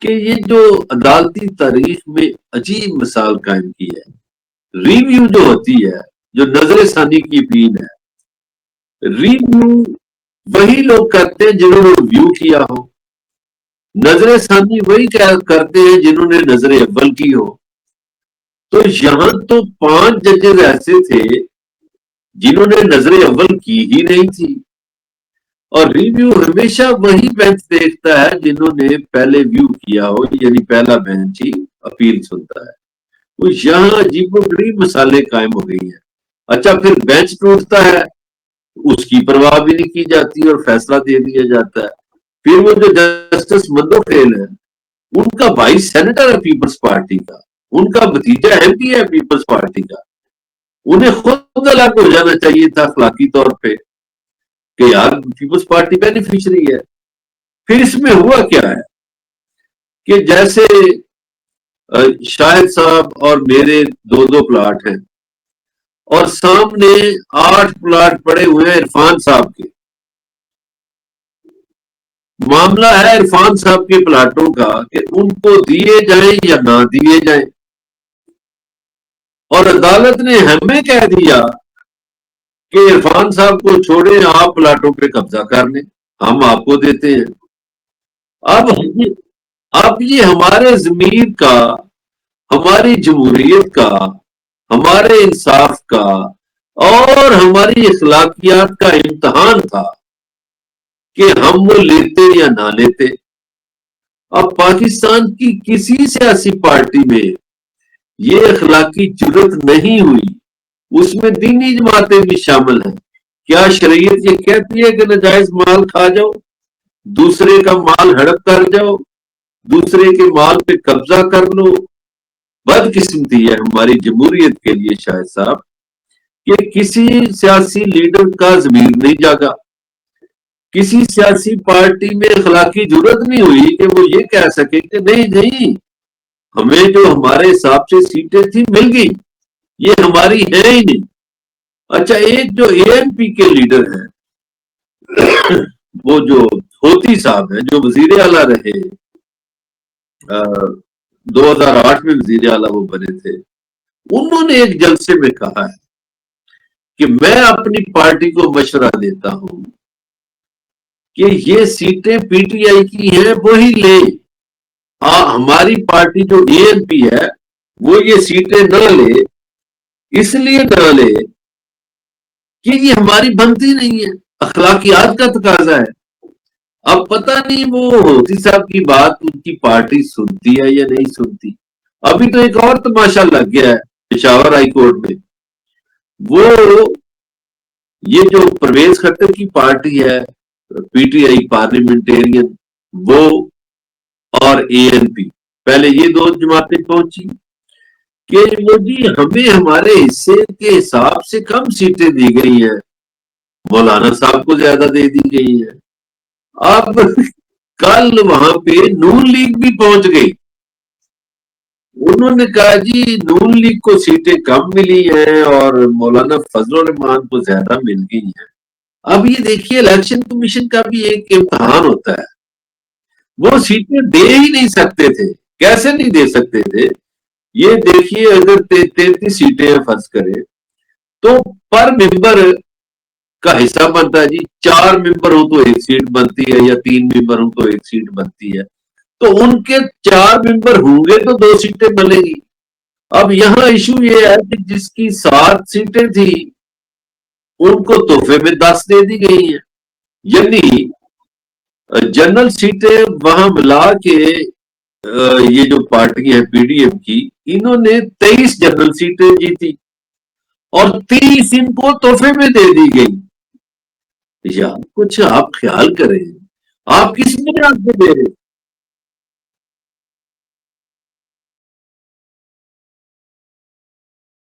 Speaker 1: کہ یہ جو عدالتی تاریخ میں عجیب مثال قائم کی ہے، ریویو جو ہوتی ہے، جو نظر ثانی کی اپیل ہے، ریویو وہی لوگ کرتے ہیں جنہوں نے ریویو کیا ہو، نظر ثانی وہی کرتے ہیں جنہوں نے نظر اول کی ہو. تو یہاں تو 5 ججز ایسے تھے جنہوں نے نظر اول کی ہی نہیں تھی، اور ریویو ہمیشہ وہی بینچ دیکھتا ہے جنہوں نے پہلے ویو کیا ہو، یعنی پہلا بینچ ہی اپیل سنتا ہے. تو یہاں عجیب و غریب مسالے قائم ہو گئی ہیں. اچھا پھر بینچ ٹوٹتا ہے، اس کی پرواہ بھی نہیں کی جاتی اور فیصلہ دے دیا جاتا ہے. پھر وہ جو جسٹس مندو کھیل ہے، ان کا بھائی سینیٹر ہے پیپلز پارٹی کا، ان کا بھتیجا ایم پی ہے پیپلز پارٹی کا. انہیں خود الگ ہو جانا چاہیے تھا اخلاقی طور پہ کہ یار پیپلز پارٹی بینیفیشری ہے. پھر اس میں ہوا کیا ہے کہ جیسے شاہد صاحب اور میرے 2 پلاٹ ہیں اور سامنے 8 پلاٹ پڑے ہوئے ہیں عرفان صاحب کے. معاملہ ہے عرفان صاحب کے پلاٹوں کا کہ ان کو دیے جائیں یا نہ دیے جائیں، اور عدالت نے ہمیں کہہ دیا کہ عرفان صاحب کو چھوڑیں، آپ پلاٹوں پہ قبضہ کر لیں، ہم آپ کو دیتے ہیں. اب یہ ہمارے ضمیر کا، ہماری جمہوریت کا، ہمارے انصاف کا اور ہماری اخلاقیات کا امتحان تھا کہ ہم وہ لیتے یا نہ لیتے. اب پاکستان کی کسی سیاسی پارٹی میں یہ اخلاقی جرت نہیں ہوئی، اس میں دینی جماعتیں بھی شامل ہیں، کیا شریعت یہ کہتی ہے کہ ناجائز مال کھا جاؤ، دوسرے کا مال ہڑپ کر جاؤ، دوسرے کے مال پہ قبضہ کر لو؟ بدقسمتی ہے ہماری جمہوریت کے لیے شاہد صاحب کہ کسی سیاسی لیڈر کا ضمیر نہیں جاگا، کسی سیاسی پارٹی میں اخلاقی جرات نہیں ہوئی کہ وہ یہ کہہ سکے کہ نہیں نہیں، ہمیں جو ہمارے حساب سے سیٹیں تھی مل گئی، یہ ہماری ہے ہی نہیں۔ اچھا، ایک جو اے این پی کے لیڈر ہیں، وہ جو ہوتی صاحب ہیں، جو وزیر اعلیٰ رہے، 2008 میں وزیر اعلیٰ وہ بنے تھے، انہوں نے ایک جلسے میں کہا ہے کہ میں اپنی پارٹی کو مشورہ دیتا ہوں کہ یہ سیٹیں پی ٹی آئی کی ہیں وہی لے، ہماری پارٹی جو اے این پی ہے وہ یہ سیٹیں نہ لے، اس لیے نہ لے کہ یہ ہماری بنتی نہیں ہے، اخلاقیات کا تقاضا ہے۔ اب پتہ نہیں وہ ہوتی صاحب کی بات ان کی پارٹی سنتی ہے یا نہیں سنتی۔ ابھی تو ایک اور تماشا لگ گیا ہے پشاور ہائی کورٹ میں، وہ یہ جو پرویز خٹر کی پارٹی ہے پی ٹی آئی پارلیمنٹیرین، وہ اور اے این پی، پہلے یہ دو جماعتیں پہنچی کہ وہ جی ہمیں ہمارے حصے کے حساب سے کم سیٹیں دی گئی ہیں، مولانا صاحب کو زیادہ دے دی گئی ہیں۔ اب کل وہاں پہ نون لیگ بھی پہنچ گئی، انہوں نے کہا جی نون لیگ کو سیٹیں کم ملی ہیں اور مولانا فضل الرحمان کو زیادہ مل گئی ہیں۔ اب یہ دیکھیے الیکشن کمیشن کا بھی ایک امتحان ہوتا ہے، وہ سیٹیں دے ہی نہیں سکتے تھے۔ کیسے نہیں دے سکتے تھے؟ یہ دیکھیے اگر 33 سیٹیں فرض کریں تو پر ممبر کا حصہ بنتا ہے جی، 4 ممبر ہوں تو ایک سیٹ بنتی ہے، یا 3 ممبر ہوں تو ایک سیٹ بنتی ہے، تو ان کے 4 ممبر ہوں گے تو 2 سیٹیں بنے گی۔ اب یہاں ایشو یہ ہے کہ جس کی 7 سیٹیں تھی ان کو تحفے میں 10 دے دی گئی ہیں، یعنی جنرل سیٹیں وہاں ملا کے یہ جو پارٹی ہے پی ڈی ایم کی، انہوں نے 23 جنرل سیٹیں جیتی اور 30 ان کو تحفے میں دے دی گئی۔ یار کچھ آپ خیال کریں، آپ کس بنیاد پہ دے رہے؟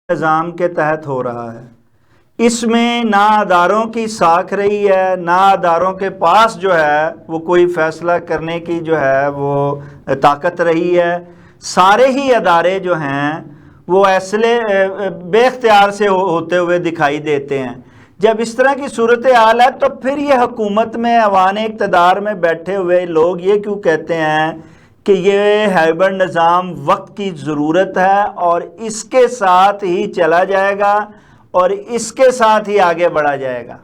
Speaker 2: نظام کے تحت ہو رہا ہے، اس میں نہ اداروں کی ساکھ رہی ہے، نہ اداروں کے پاس جو ہے وہ کوئی فیصلہ کرنے کی جو ہے وہ طاقت رہی ہے۔ سارے ہی ادارے جو ہیں وہ ایسے بے اختیار سے ہوتے ہوئے دکھائی دیتے ہیں۔ جب اس طرح کی صورتحال ہے تو پھر یہ حکومت میں ایوان اقتدار میں بیٹھے ہوئے لوگ یہ کیوں کہتے ہیں کہ یہ ہائبرڈ نظام وقت کی ضرورت ہے اور اس کے ساتھ ہی چلا جائے گا اور اس کے ساتھ ہی آگے بڑھا جائے گا؟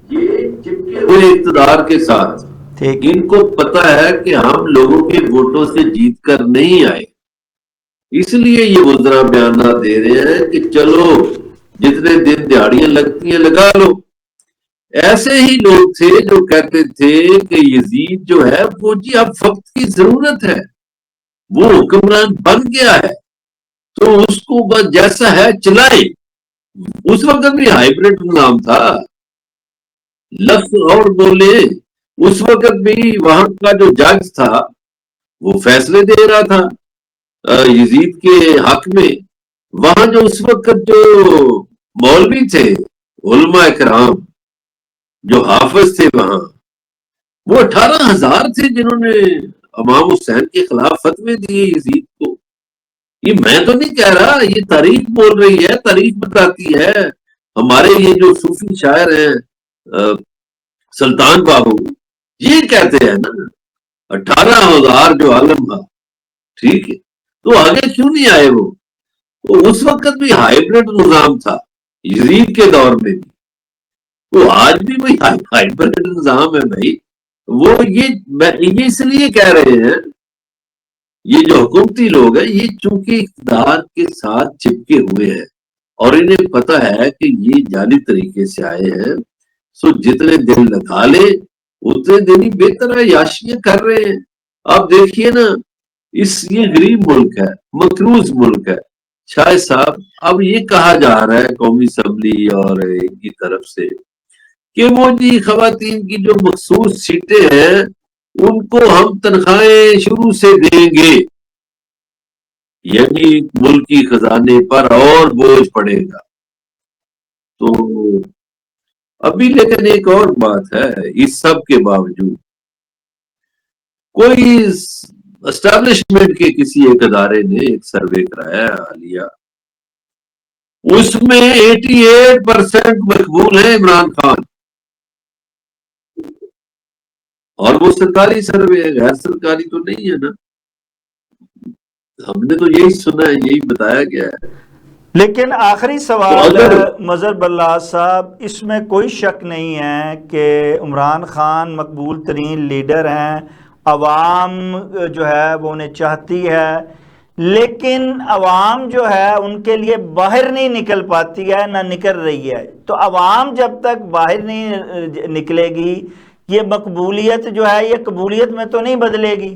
Speaker 1: یہ چپکے ہوئے اقتدار کے ساتھ ان کو پتا ہے کہ ہم لوگوں کے ووٹوں سے جیت کر نہیں آئے، اس لیے یہ وزراء بیانات دے رہے ہیں کہ چلو جتنے دن دیہڑیاں لگتی ہیں لگا لو۔ ایسے ہی لوگ تھے جو کہتے تھے کہ یزید جو ہے وہ جی اب وقت کی ضرورت ہے، وہ حکمران بن گیا ہے تو اس کو بس جیسا ہے چلائے۔ اس وقت بھی ہائیبریڈ نام تھا، لفظ اور بولے، اس وقت بھی وہاں کا جو جج تھا وہ فیصلے دے رہا تھا یزید کے حق میں۔ وہاں جو اس وقت جو مولوی تھے، علماء کرام جو حافظ تھے، وہاں وہ 18,000 تھے جنہوں نے امام حسین کے خلاف فتوے دیے یزید کو۔ یہ میں تو نہیں کہہ رہا، یہ تاریخ بول رہی ہے، تاریخ بتاتی ہے۔ ہمارے یہ جو صوفی شاعر ہیں سلطان بابو، یہ کہتے ہیں نا 18,000 جو عالم تھا، ٹھیک ہے، تو آگے کیوں نہیں آئے وہ؟ تو اس وقت بھی ہائیبریڈ نظام تھا یزید کے دور میں بھی، تو آج بھی وہی ہائیبریڈ نظام ہے بھائی۔ وہ یہ اس لیے کہہ رہے ہیں، یہ جو حکومتی لوگ ہیں یہ چونکہ اقتدار کے ساتھ چپکے ہوئے ہیں اور انہیں پتا ہے کہ یہ جعلی طریقے سے آئے ہیں، سو جتنے دن لگا لے اتنے دن ہی بہتر ہے، یاشیاں کر رہے ہیں۔ آپ دیکھیے نا، یہ غریب ملک ہے، مقروض ملک ہے، شاہد صاحب اب یہ کہا جا رہا ہے قومی اسمبلی اور ان کی طرف سے کہ وہ جی خواتین کی جو مخصوص سیٹیں ہیں ان کو ہم تنخواہیں شروع سے دیں گے، یعنی ملکی خزانے پر اور بوجھ پڑے گا۔ تو ابھی لیکن ایک اور بات ہے، اس سب کے باوجود کوئی اسٹیبلشمنٹ کے کسی ایک ادارے نے ایک سروے کرایا حالیہ، اس میں 88% مقبول ہے عمران خان، اور وہ سرکاری سروے ہے، غیر سرکاری تو نہیں ہے نا، ہم نے تو یہی سنا ہے، یہی بتایا گیا ہے۔
Speaker 2: لیکن آخری
Speaker 1: تو
Speaker 2: سوال
Speaker 1: اگر
Speaker 2: مظہر بلّاس صاحب، اس میں کوئی شک نہیں ہے کہ عمران خان مقبول ترین لیڈر ہیں، عوام جو ہے وہ انہیں چاہتی ہے، لیکن عوام جو ہے ان کے لیے باہر نہیں نکل پاتی ہے، نہ نکل رہی ہے۔ تو عوام جب تک باہر نہیں نکلے گی، یہ مقبولیت جو ہے یہ قبولیت میں تو نہیں بدلے گی۔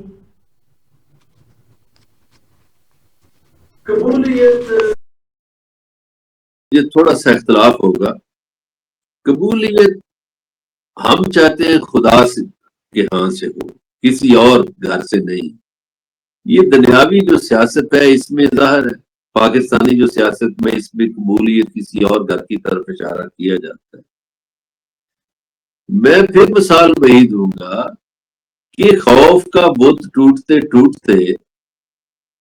Speaker 1: قبولیت یہ تھوڑا سا اختلاف ہوگا۔ قبولیت ہم چاہتے ہیں خدا سے کے ہاں سے ہو، کسی اور گھر سے نہیں۔ یہ دنیاوی جو سیاست ہے اس میں ظاہر ہے، پاکستانی جو سیاست میں اس میں قبولیت کسی اور گھر کی طرف اشارہ کیا جاتا ہے۔ میں پھر مثال وہی دوں گا کہ خوف کا بت ٹوٹتے ٹوٹتے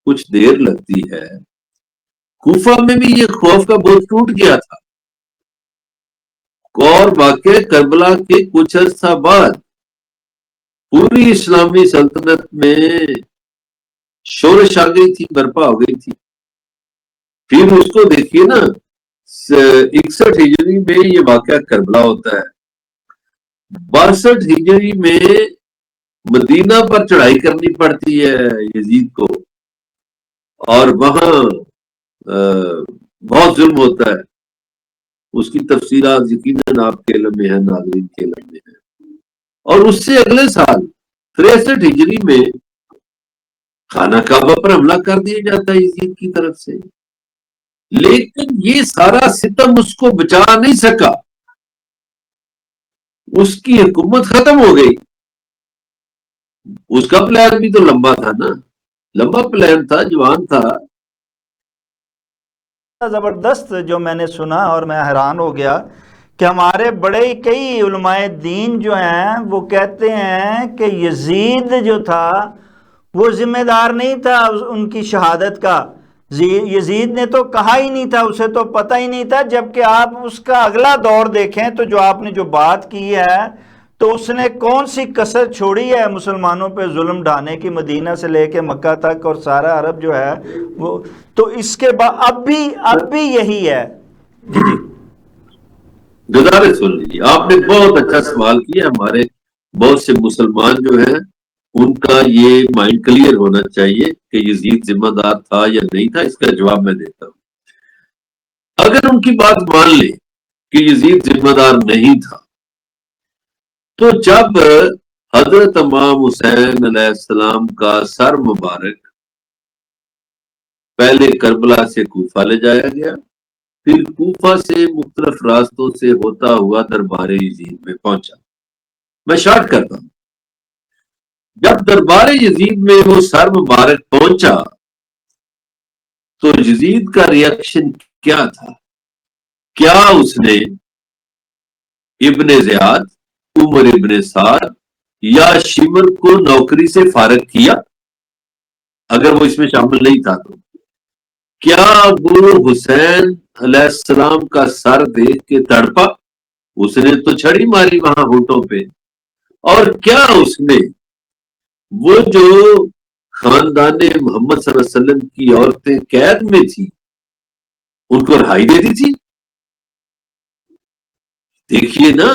Speaker 1: کچھ دیر لگتی ہے، کوفہ میں بھی یہ خوف کا بت ٹوٹ گیا تھا، اور واقع کربلا کے کچھ عرصہ بعد پوری اسلامی سلطنت میں شورش آ گئی تھی، برپا ہو گئی تھی۔ پھر اس کو دیکھیے نا، 61 ہجری میں یہ واقعہ کربلا ہوتا ہے، 62 ہجری میں مدینہ پر چڑھائی کرنی پڑتی ہے یزید کو، اور وہاں بہت ظلم ہوتا ہے۔ اس کی تفصیلات یقیناً آپ کے علم میں ہے، ناظرین کے علم میں ہے۔ اور اس سے اگلے سال 63 ہجری میں خانہ کعبہ پر حملہ کر دیا جاتا ہے یزید کی طرف سے، لیکن یہ سارا ستم اس کو بچا نہیں سکا، اس کی حکومت ختم ہو گئی۔ اس کا پلان بھی تو لمبا تھا نا، لمبا پلان تھا، جوان تھا۔
Speaker 2: زبردست جو میں نے سنا اور میں حیران ہو گیا کہ ہمارے بڑے کئی علماء دین جو ہیں وہ کہتے ہیں کہ یزید جو تھا وہ ذمہ دار نہیں تھا ان کی شہادت کا، یزید نے تو کہا ہی نہیں تھا، اسے تو پتہ ہی نہیں تھا۔ جبکہ آپ اس کا اگلا دور دیکھیں تو جو آپ نے جو بات کی ہے تو اس نے کون سی کسر چھوڑی ہے مسلمانوں پہ ظلم ڈھانے کی، مدینہ سے لے کے مکہ تک اور سارا عرب جو ہے وہ، تو اس کے بعد اب بھی یہی ہے۔ جی جی
Speaker 1: گزارش سن لیجیے، آپ نے بہت اچھا سوال کیا۔ ہمارے بہت سے مسلمان جو ہیں ان کا یہ مائنڈ کلیئر ہونا چاہیے کہ یزید ذمہ دار تھا یا نہیں تھا، اس کا جواب میں دیتا ہوں۔ اگر ان کی بات مان لیں کہ یزید ذمہ دار نہیں تھا، تو جب حضرت امام حسین علیہ السلام کا سر مبارک پہلے کربلا سے کوفہ لے جایا گیا، پھر کوفہ سے مختلف راستوں سے ہوتا ہوا دربار یزید میں پہنچا، میں شارٹ کرتا ہوں۔ جب دربار یزید میں وہ سر مبارک پہنچا تو یزید کا ریاکشن کیا تھا؟ کیا اس نے ابن زیاد، عمر ابن سعد یا شمر کو نوکری سے فارغ کیا؟ اگر وہ اس میں شامل نہیں تھا تو کیا وہ حسین علیہ السلام کا سر دیکھ کے تڑپا؟ اس نے تو چھڑی ماری وہاں ہونٹوں پہ۔ اور کیا اس نے وہ جو خاندان محمد صلی اللہ علیہ وسلم کی عورتیں قید میں تھی ان کو رہائی دے دی تھی؟ دیکھیے نا،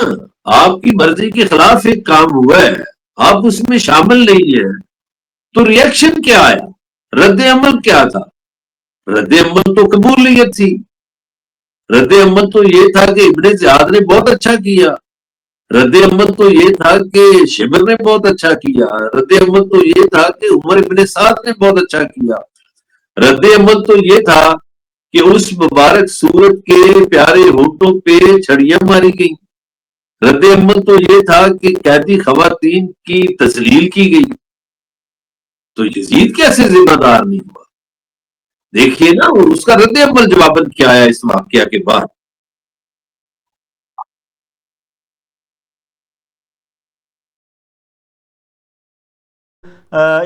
Speaker 1: آپ کی مرضی کے خلاف ایک کام ہوا ہے، آپ اس میں شامل نہیں ہیں، تو ریئیکشن کیا آیا؟ رد عمل کیا تھا؟ رد عمل تو قبولیت تھی۔ رد عمل تو یہ تھا کہ ابن زیاد نے بہت اچھا کیا، رد عمل تو یہ تھا کہ شمر نے بہت اچھا کیا، رد عمل تو یہ تھا کہ عمر ابن سعد نے بہت اچھا کیا، رد عمل تو یہ تھا کہ اس مبارک صورت کے پیارے ہونٹوں پہ چھڑیاں ماری گئیں۔ رد عمل تو یہ تھا کہ قیدی خواتین کی تذلیل کی گئی، تو یزید کیسے ذمہ دار نہیں ہوا؟ دیکھیے نا اس کا رد عمل جواباً کیا آیا اس واقعہ کے بعد۔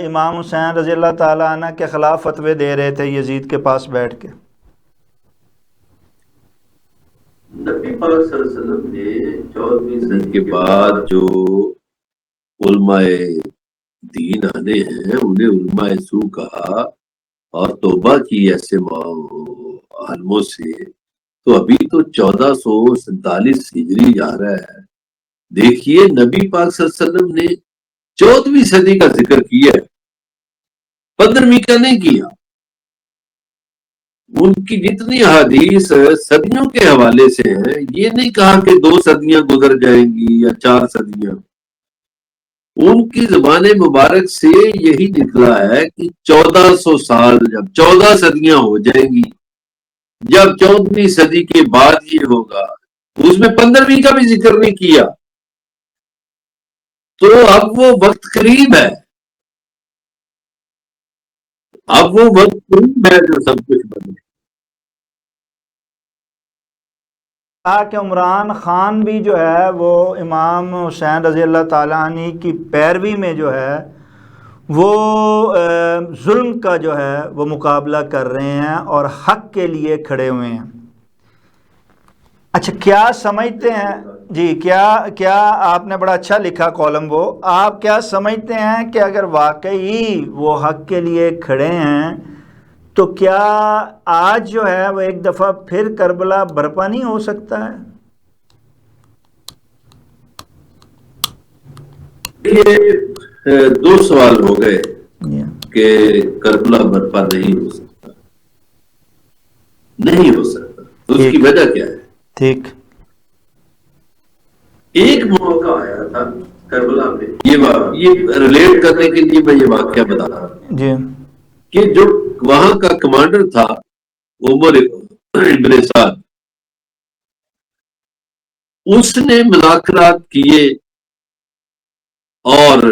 Speaker 2: امام حسین رضی اللہ تعالیٰ عنہ کے خلاف فتوے دے رہے تھے یزید کے پاس بیٹھ کے۔
Speaker 1: نبی پاک صلی اللہ علیہ وسلم نے 14ویں صدی کے بعد جو علماء دین آنے ہیں انہیں علماء سو کہا اور توبہ کی ایسے عالموں سے، تو ابھی تو 1447 ہجری جا رہا ہے۔ دیکھیے نبی پاک صلی اللہ علیہ وسلم نے 14ویں صدی کا ذکر کیا ہے، 15ویں کا نہیں کیا۔ ان کی جتنی حدیث صدیوں کے حوالے سے ہیں، یہ نہیں کہا کہ 2 صدیاں گزر جائیں گی یا 4 صدیاں۔ ان کی زبان مبارک سے یہی نکلا ہے کہ 1400 سال، جب 14 صدیاں ہو جائیں گی، جب 14ویں صدی کے بعد یہ ہوگا، اس میں 15ویں کا بھی ذکر نہیں کیا۔ تو اب وہ وقت قریب ہے، اب وہ وقت قریب ہے جو سب کچھ بنے۔
Speaker 2: کہ عمران خان بھی جو ہے وہ امام حسین رضی اللہ تعالیٰ عنہ کی پیروی میں جو ہے وہ ظلم کا جو ہے وہ مقابلہ کر رہے ہیں اور حق کے لیے کھڑے ہوئے ہیں۔ اچھا کیا سمجھتے ہیں جی، کیا آپ نے بڑا اچھا لکھا کالم، وہ آپ کیا سمجھتے ہیں کہ اگر واقعی وہ حق کے لیے کھڑے ہیں تو کیا آج جو ہے وہ ایک دفعہ پھر کربلا برپا نہیں ہو سکتا ہے؟
Speaker 1: یہ 2 سوال ہو گئے کہ کربلا برپا نہیں ہو سکتا، نہیں ہو سکتا، اس کی وجہ کیا ہے؟
Speaker 2: ٹھیک،
Speaker 1: ایک موقع آیا تھا کربلا میں، یہ ریلیٹ کرنے کے لیے میں یہ واقعہ بتا رہا ہوں
Speaker 2: جی،
Speaker 1: کہ جو وہاں کا کمانڈر تھا عمر ابن سعد، اس نے مذاکرات کیے اور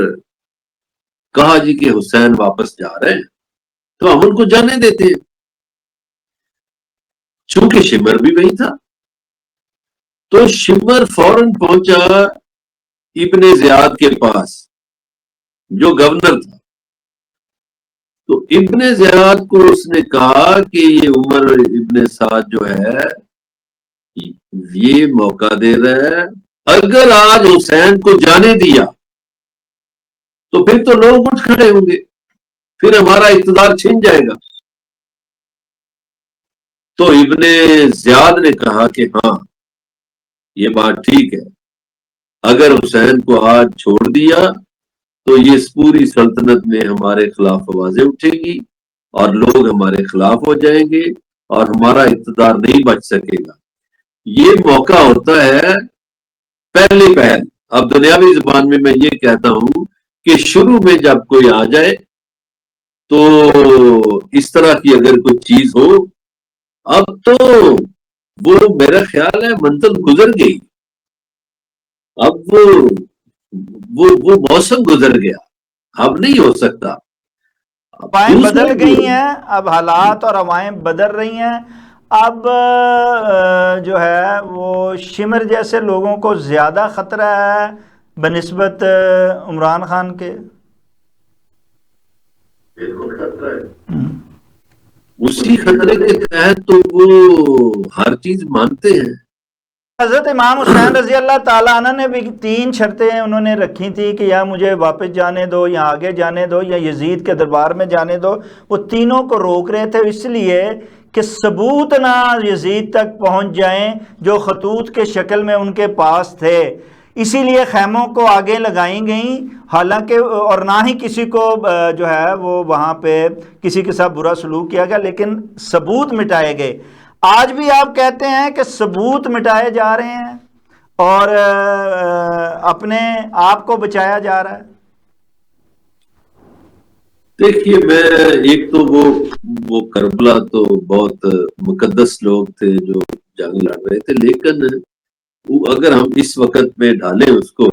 Speaker 1: کہا جی کہ حسین واپس جا رہے ہیں تو ہم ان کو جانے دیتے ہیں۔ چونکہ شمر بھی وہی تھا تو شمر فوراً پہنچا ابن زیاد کے پاس جو گورنر تھا، تو ابن زیاد کو اس نے کہا کہ یہ عمر ابن سعد جو ہے یہ موقع دے رہا ہے، اگر آج حسین کو جانے دیا تو پھر تو لوگ اٹھ کھڑے ہوں گے، پھر ہمارا اقتدار چھن جائے گا۔ تو ابن زیاد نے کہا کہ ہاں یہ بات ٹھیک ہے، اگر حسین کو آج چھوڑ دیا تو یہ پوری سلطنت میں ہمارے خلاف آوازیں اٹھیں گی اور لوگ ہمارے خلاف ہو جائیں گے اور ہمارا اقتدار نہیں بچ سکے گا۔ یہ موقع ہوتا ہے پہلی پہل۔ اب دنیاوی زبان میں میں یہ کہتا ہوں کہ شروع میں جب کوئی آ جائے تو اس طرح کی اگر کوئی چیز ہو، اب تو وہ میرا خیال ہے منزل گزر گئی، اب وہ موسم گزر گیا، اب نہیں ہو سکتا۔
Speaker 2: ہوائیں بدل گئی ہیں، اب حالات اور ہوائیں بدل رہی ہیں۔ اب جو ہے وہ شمر جیسے لوگوں کو زیادہ خطرہ ہے بنسبت عمران خان کے۔
Speaker 1: بالکل خطرہ ہے، اسی خطرے کے تحت تو وہ ہر چیز مانتے ہیں۔
Speaker 2: حضرت امام حسین رضی اللہ تعالیٰ عنہ نے بھی 3 شرطیں انہوں نے رکھی تھی کہ یا مجھے واپس جانے دو، یا آگے جانے دو، یا یزید کے دربار میں جانے دو۔ وہ تینوں کو روک رہے تھے اس لیے کہ ثبوت نہ یزید تک پہنچ جائیں جو خطوط کے شکل میں ان کے پاس تھے، اسی لیے خیموں کو آگے لگائیں گئیں، حالانکہ اور نہ ہی کسی کو جو ہے وہ وہاں پہ کسی کے ساتھ برا سلوک کیا گیا، لیکن ثبوت مٹائے گئے۔ آج بھی آپ کہتے ہیں کہ ثبوت مٹائے جا رہے ہیں اور اپنے آپ کو بچایا جا رہا ہے۔
Speaker 1: دیکھیے میں ایک تو وہ کربلا تو بہت مقدس لوگ تھے جو جنگ لڑ رہے تھے، لیکن اگر ہم اس وقت میں ڈالیں اس کو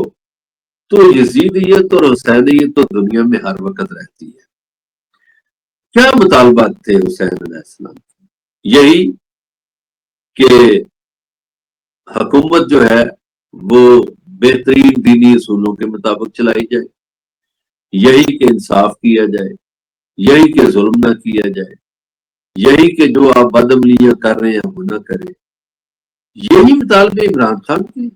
Speaker 1: تو یزیدیت اور حسینیت تو دنیا میں ہر وقت رہتی ہے۔ کیا مطالبات تھے حسین علیہ السلام کے؟ یہی کہ حکومت جو ہے وہ بہترین دینی اصولوں کے مطابق چلائی جائے، یہی کہ انصاف کیا جائے، یہی کہ ظلم نہ کیا جائے، یہی کہ جو آپ بدعملیاں کر رہے ہیں وہ نہ کریں۔ یہی مطالبے عمران خان کے۔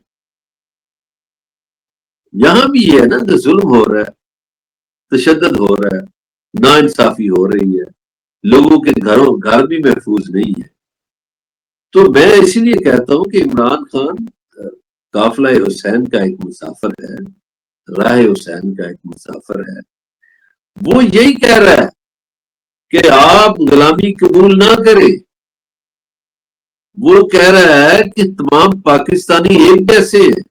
Speaker 1: یہاں بھی یہ ہے نا کہ ظلم ہو رہا ہے، تشدد ہو رہا ہے، نا انصافی ہو رہی ہے، لوگوں کے گھر بھی محفوظ نہیں ہے۔ تو میں اسی لیے کہتا ہوں کہ عمران خان قافلہ حسین کا ایک مسافر ہے، راہ حسین کا ایک مسافر ہے۔ وہ یہی کہہ رہا ہے کہ آپ غلامی قبول نہ کریں۔ وہ کہہ رہا ہے کہ تمام پاکستانی ایک جیسے ہیں۔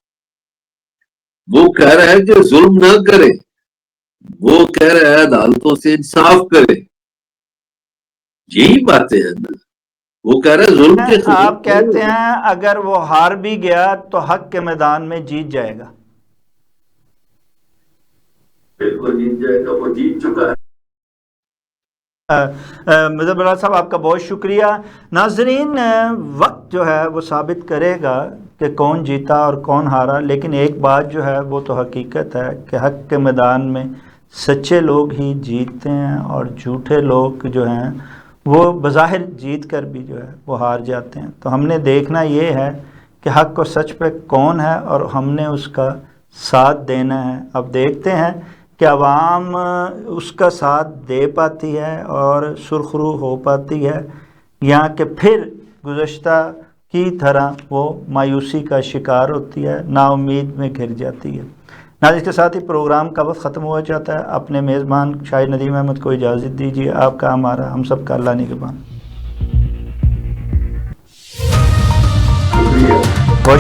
Speaker 1: وہ کہہ رہا ہے کہ ظلم نہ کرے، وہ کہہ رہا ہے عدالتوں سے انصاف کرے۔ یہی باتیں ہیں نا۔ وہ کہہ رہا ہے ظلم کے خلاف۔
Speaker 2: آپ کہتے ہیں اگر وہ ہار بھی گیا تو حق کے میدان میں جیت جائے گا۔
Speaker 1: بالکل جیت جائے گا، وہ جیت چکا ہے۔
Speaker 2: مظہر بلال صاحب آپ کا بہت شکریہ۔ ناظرین، وقت جو ہے وہ ثابت کرے گا کہ کون جیتا اور کون ہارا، لیکن ایک بات جو ہے وہ تو حقیقت ہے کہ حق کے میدان میں سچے لوگ ہی جیتتے ہیں اور جھوٹے لوگ جو ہیں وہ بظاہر جیت کر بھی جو ہے وہ ہار جاتے ہیں۔ تو ہم نے دیکھنا یہ ہے کہ حق اور سچ پہ کون ہے اور ہم نے اس کا ساتھ دینا ہے۔ اب دیکھتے ہیں کہ عوام اس کا ساتھ دے پاتی ہے اور سرخرو ہو پاتی ہے، یا کہ پھر گزشتہ کی طرح وہ مایوسی کا شکار ہوتی ہے، نا امید میں گھر جاتی ہے۔ ناظرین، اس کے ساتھ ہی پروگرام کا وقت ختم ہوا جاتا ہے۔ اپنے میزبان شاہد ندیم احمد کو اجازت دیجیے۔ آپ کا، ہمارا، ہم سب کا اللہ نگہبان۔